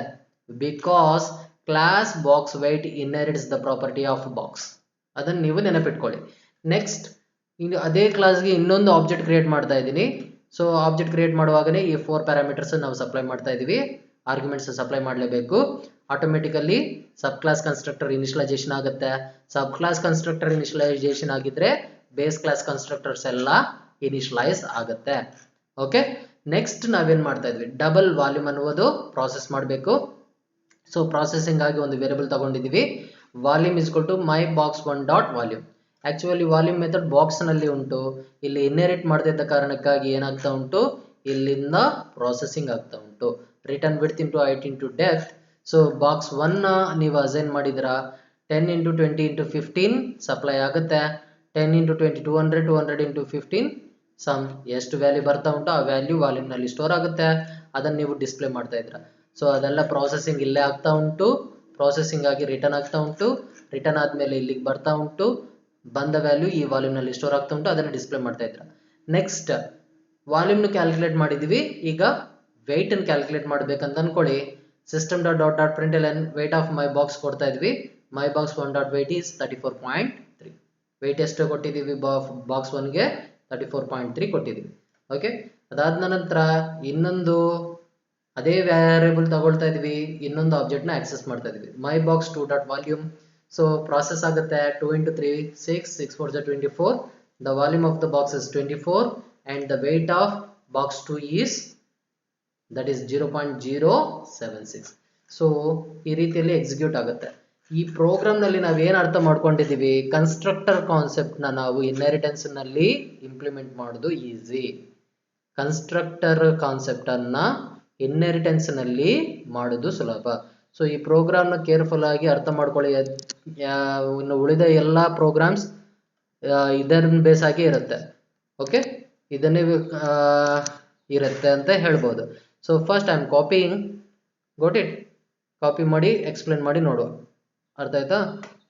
Because class box weight inherits the property of box. ಅದನ್ನ ನೀವು ನೆನಪಿಟ್ಕೊಳ್ಳಿ. ನೆಕ್ಸ್ಟ್, ಈಗ ಅದೇ ಕ್ಲಾಸ್ಗೆ ಇನ್ನೊಂದು ಆಬ್ಜೆಕ್ಟ್ ಕ್ರಿಯೇಟ್ ಮಾಡ್ತಾ ಇದ್ದೀನಿ. ಸೊ ಆಬ್ಜೆಕ್ಟ್ ಕ್ರಿಯೇಟ್ ಮಾಡುವಾಗನೇ ಈ 4 ಪ್ಯಾರಾಮೀಟರ್ಸ್ ನಾವು ಸಪ್ಲೈ ಮಾಡ್ತಾ ಇದೀವಿ. ಆರ್ಗ್ಯುಮೆಂಟ್ಸ್ ಸಪ್ಲೈ ಮಾಡಲೇಬೇಕು. Automatically sub class constructor initialisation ಆಗುತ್ತೆ. ಸಬ್ ಕ್ಲಾಸ್ ಕನ್ಸ್ಟ್ರಕ್ಟರ್ ಇನಿಷಿಯಲೈಸೇಷನ್ ಆಗಿದ್ರೆ ಬೇಸ್ ಕ್ಲಾಸ್ ಕನ್ಸ್ಟ್ರಕ್ಟರ್ಸ್ ಎಲ್ಲ ಇನಿಷಿಯಲೈಸ್ ಆಗುತ್ತೆ. ಓಕೆ, ನೆಕ್ಸ್ಟ್ ನಾವೇನ್ ಮಾಡ್ತಾ ಇದ್ವಿ, ಡಬಲ್ ವಾಲ್ಯೂಮ್ ಅನ್ನುವುದು ಪ್ರಾಸೆಸ್ ಮಾಡಬೇಕು. ಸೊ ಪ್ರಾಸೆಸಿಂಗ್ ಆಗಿ ಒಂದು ವೇರಿಯಬಲ್ ತಗೊಂಡಿದೀವಿ. Volume is equal to my box one dot volume. Actually volume method box ನಲ್ಲಿ ಉಂಟು. ಇಲ್ಲಿ ಇನ್ಹೆರಿಟ್ ಮಾಡದಿದ್ದ ಕಾರಣಕ್ಕಾಗಿ ಏನಾಗ್ತಾ ಉಂಟು, ಇಲ್ಲಿಂದ ಪ್ರಾಸೆಸಿಂಗ್ ಆಗ್ತಾ ಉಂಟು. Return width into height into depth. So box 1 ನೀವು ಅಸೈನ್ ಮಾಡಿದ್ರ 10 ಇಂಟು 20 ಇಂಟು 15 ಸಪ್ಲೈ ಆಗುತ್ತೆ. 10 ಇಂಟು 20 200, 200 ಇಂಟು 15 ಸಮ್ ಎಷ್ಟು ವ್ಯಾಲ್ಯೂ ಬರ್ತಾ ಉಂಟು ಆ ವ್ಯಾಲ್ಯೂ ವಾಲ್ಯೂಮ್ ನಲ್ಲಿ ಸ್ಟೋರ್ ಆಗುತ್ತೆ. ಅದನ್ನ ನೀವು ಡಿಸ್ಪ್ಲೇ ಮಾಡ್ತಾ ಇದ್ರ. ಸೊ ಅದೆಲ್ಲ ಪ್ರಾಸೆಸಿಂಗ್ ಇಲ್ಲೇ ಆಗ್ತಾ ಉಂಟು. ಪ್ರಾಸೆಸಿಂಗ್ ಆಗಿ ರಿಟರ್ನ್ ಆಗ್ತಾ ಉಂಟು. ರಿಟರ್ನ್ ಆದ್ಮೇಲೆ ಇಲ್ಲಿಗೆ ಬರ್ತಾ ಉಂಟು. ಬಂದ ವ್ಯಾಲ್ಯೂ ಈ ವಾಲ್ಯೂಮ್ ನಲ್ಲಿ ಸ್ಟೋರ್ ಆಗ್ತಾ ಉಂಟು. ಅದನ್ನ ಡಿಸ್ಪ್ಲೇ ಮಾಡ್ತಾ ಇದ್ರ. ನೆಕ್ಸ್ಟ್ ವಾಲ್ಯೂಮ್ ನ ಕ್ಯಾಲ್ಕುಲೇಟ್ ಮಾಡಿದೀವಿ. ಈಗ ವೆಯ್ಟ್ ಅನ್ನು ಕ್ಯಾಲ್ಕುಲೇಟ್ ಮಾಡ್ಬೇಕಂತ ಅನ್ಕೊಳ್ಳಿ. System dot dot dot print L weight of my box ಕೊಡ್ತಾ ಇದ್ವಿ. My box 1 dot weight is 34.3. Weight ಎಷ್ಟು ಕೊಟ್ಟಿದೀವಿ, ಬಾಕ್ಸ್ 1 ಗೆ 34.3 ಕೊಟ್ಟಿದೀವಿ. ಓಕೆ, ಅದಾದ ನಂತರ ಇನ್ನೊಂದು ಅದೇ ವೇರಿಯಬಲ್ ತಗೊಳ್ತಾ ಇದೀವಿ. ಇನ್ನೊಂದು ಆಬ್ಜೆಕ್ಟ್ ನ ಆಕ್ಸೆಸ್ ಮಾಡ್ತಾ ಇದೀವಿ. My box 2 dot volume. So process ಆಗುತ್ತೆ 2 into 3 6 6 4 is 24. The volume of the box is 24 and the weight of box 2 is that is 0.076. So ಈ ರೀತಿಯಲ್ಲಿ ಎಕ್ಸಿಕ್ಯೂಟ್ ಆಗುತ್ತೆ. ಈ ಪ್ರೋಗ್ರಾಮ್ ನಲ್ಲಿ ನಾವೇನು ಅರ್ಥ ಮಾಡ್ಕೊಂಡಿದ್ದೀವಿ, ಕನ್ಸ್ಟ್ರಕ್ಟರ್ ಕಾನ್ಸೆಪ್ಟ್ ನಾವು ಇನ್ಹೆರಿಟೆನ್ಸ್ ನಲ್ಲಿ ಇಂಪ್ಲಿಮೆಂಟ್ ಮಾಡೋದು ಈಸಿ. ಕನ್ಸ್ಟ್ರಕ್ಟರ್ ಕಾನ್ಸೆಪ್ಟ್ ಅನ್ನ ಇನ್ಹೆರಿಟೆನ್ಸ್ ನಲ್ಲಿ ಮಾಡೋದು ಸುಲಭ. ಸೊ ಈ ಪ್ರೋಗ್ರಾಮ್ ನ ಕೇರ್ಫುಲ್ ಆಗಿ ಅರ್ಥ ಮಾಡ್ಕೊಳ್ಳಿ. ಇನ್ನು ಉಳಿದ ಎಲ್ಲಾ ಪ್ರೋಗ್ರಾಮ್ಸ್ ಇದರ ಬೇಸ್ ಆಗಿ ಇರುತ್ತೆ. ಓಕೆ, ಇದನ್ನೇ ಇರುತ್ತೆ ಅಂತ ಹೇಳ್ಬೋದು. So first I am copying, got it, copy ಮಾಡಿ ಎಕ್ಸ್ಪ್ಲೇನ್ ಮಾಡಿ ನೋಡುವ. ಅರ್ಥ ಆಯ್ತಾ?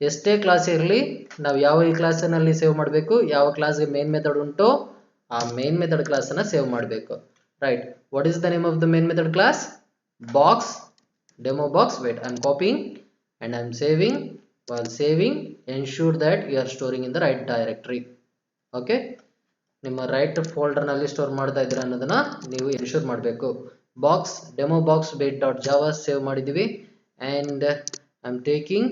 ಎಷ್ಟೇ ಕ್ಲಾಸ್ ಇರಲಿ ನಾವು ಯಾವ ಈ ಕ್ಲಾಸಿನಲ್ಲಿ ಸೇವ್ ಮಾಡಬೇಕು, ಯಾವ ಕ್ಲಾಸ್ಗೆ ಮೇನ್ ಮೆಥಡ್ ಉಂಟೋ ಆ ಮೇನ್ ಮೆಥಡ್ ಕ್ಲಾಸ್ ಅನ್ನ ಸೇವ್ ಮಾಡಬೇಕು. Right, what is the name of the main method class? Box demo box. Weight, I am copying and I am saving. While saving, ensure that you are storing in the right directory. Okay, ನಿಮ್ಮ ರೈಟ್ ಫೋಲ್ಡರ್ ನಲ್ಲಿ ಸ್ಟೋರ್ ಮಾಡ್ತಾ ಇದ್ದೀರಾ ಅನ್ನೋದನ್ನ ನೀವು ಎನ್ಶೂರ್ ಮಾಡಬೇಕು. Box demo box wait.java save ಮಾಡಿದೀವಿ and I am taking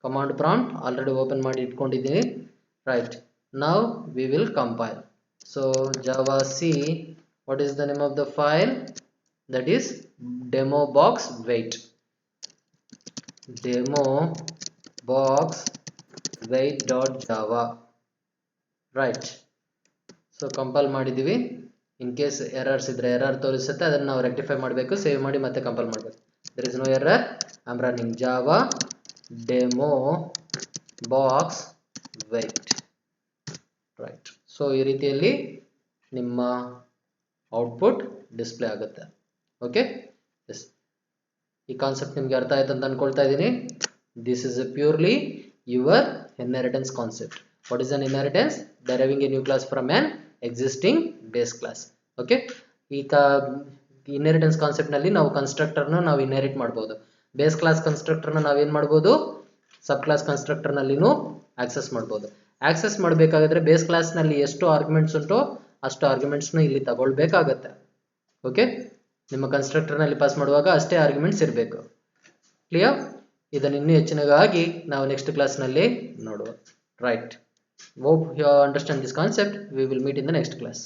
command prompt already open ಮಾಡಿ ಇಟ್ಕೊಂಡಿದ್ದೀನಿ. Right, now we will compile. So java c, what is the name of the file? That is demo box wait. Demo box wait.java. Right, so compile ಮಾಡಿದೀವಿ. ಇನ್ ಕೇಸ್ ಎರರ್ಸ್ ಇದ್ರೆ ಎರರ್ ತೋರಿಸುತ್ತೆ, ಅದನ್ನ ನಾವು ರೆಕ್ಟಿಫೈ ಮಾಡಬೇಕು. ಸೇವ್ ಮಾಡಿ ಮತ್ತೆ ಕಂಪೈಲ್ ಮಾಡಬೇಕು. there is no error. I am running java demo box wait. Right, so ಈ ರೀತಿಯಲ್ಲಿ ನಿಮ್ಮ ಔಟ್ಪುಟ್ ಡಿಸ್ಪ್ಲೇ ಆಗುತ್ತೆ. ಓಕೆ, ಎಸ್, ಈ ಕಾನ್ಸೆಪ್ಟ್ ನಿಮ್ಗೆ ಅರ್ಥ ಆಯ್ತು ಅಂತ ಅನ್ಕೊಳ್ತಾ ಇದ್ದೀನಿ. This is purely your inheritance concept. What is an inheritance? deriving a new class from an existing base class. Okay, ಈ ಇನ್ಹೆರಿಟೆನ್ಸ್ ಕಾನ್ಸೆಪ್ಟ್ ನಲ್ಲಿ ನಾವು ಕನ್ಸ್ಟ್ರಕ್ಟರ್ ನ ನಾವು ಇನ್ಹೆರಿಟ್ ಮಾಡಬಹುದು. ಬೇಸ್ ಕ್ಲಾಸ್ ಕನ್ಸ್ಟ್ರಕ್ಟರ್ ನ ನಾವೇನ್ ಮಾಡಬಹುದು, ಸಬ್ ಕ್ಲಾಸ್ ಕನ್ಸ್ಟ್ರಕ್ಟರ್ ನಲ್ಲಿನೂ ಆಕ್ಸೆಸ್ ಮಾಡಬಹುದು. ಆಕ್ಸೆಸ್ ಮಾಡಬೇಕಾದ್ರೆ ಬೇಸ್ ಕ್ಲಾಸ್ ನಲ್ಲಿ ಎಷ್ಟು ಆರ್ಗ್ಯುಮೆಂಟ್ಸ್ ಉಂಟೋ ಅಷ್ಟು ಆರ್ಗ್ಯುಮೆಂಟ್ಸ್ ನ ಇಲ್ಲಿ ತಗೊಳ್ಬೇಕಾಗತ್ತೆ. ಓಕೆ, ನಿಮ್ಮ ಕನ್ಸ್ಟ್ರಕ್ಟರ್ ನಲ್ಲಿ ಪಾಸ್ ಮಾಡುವಾಗ ಅಷ್ಟೇ ಆರ್ಗ್ಯುಮೆಂಟ್ಸ್ ಇರಬೇಕು. ಕ್ಲಿಯರ್? ಇದನ್ನು ಇನ್ನೂ ಹೆಚ್ಚಿನಗಾಗಿ ನಾವು ನೆಕ್ಸ್ಟ್ ಕ್ಲಾಸ್ ನಲ್ಲಿ ನೋಡುವ. Right, hope you understand this concept. We will meet in the next class.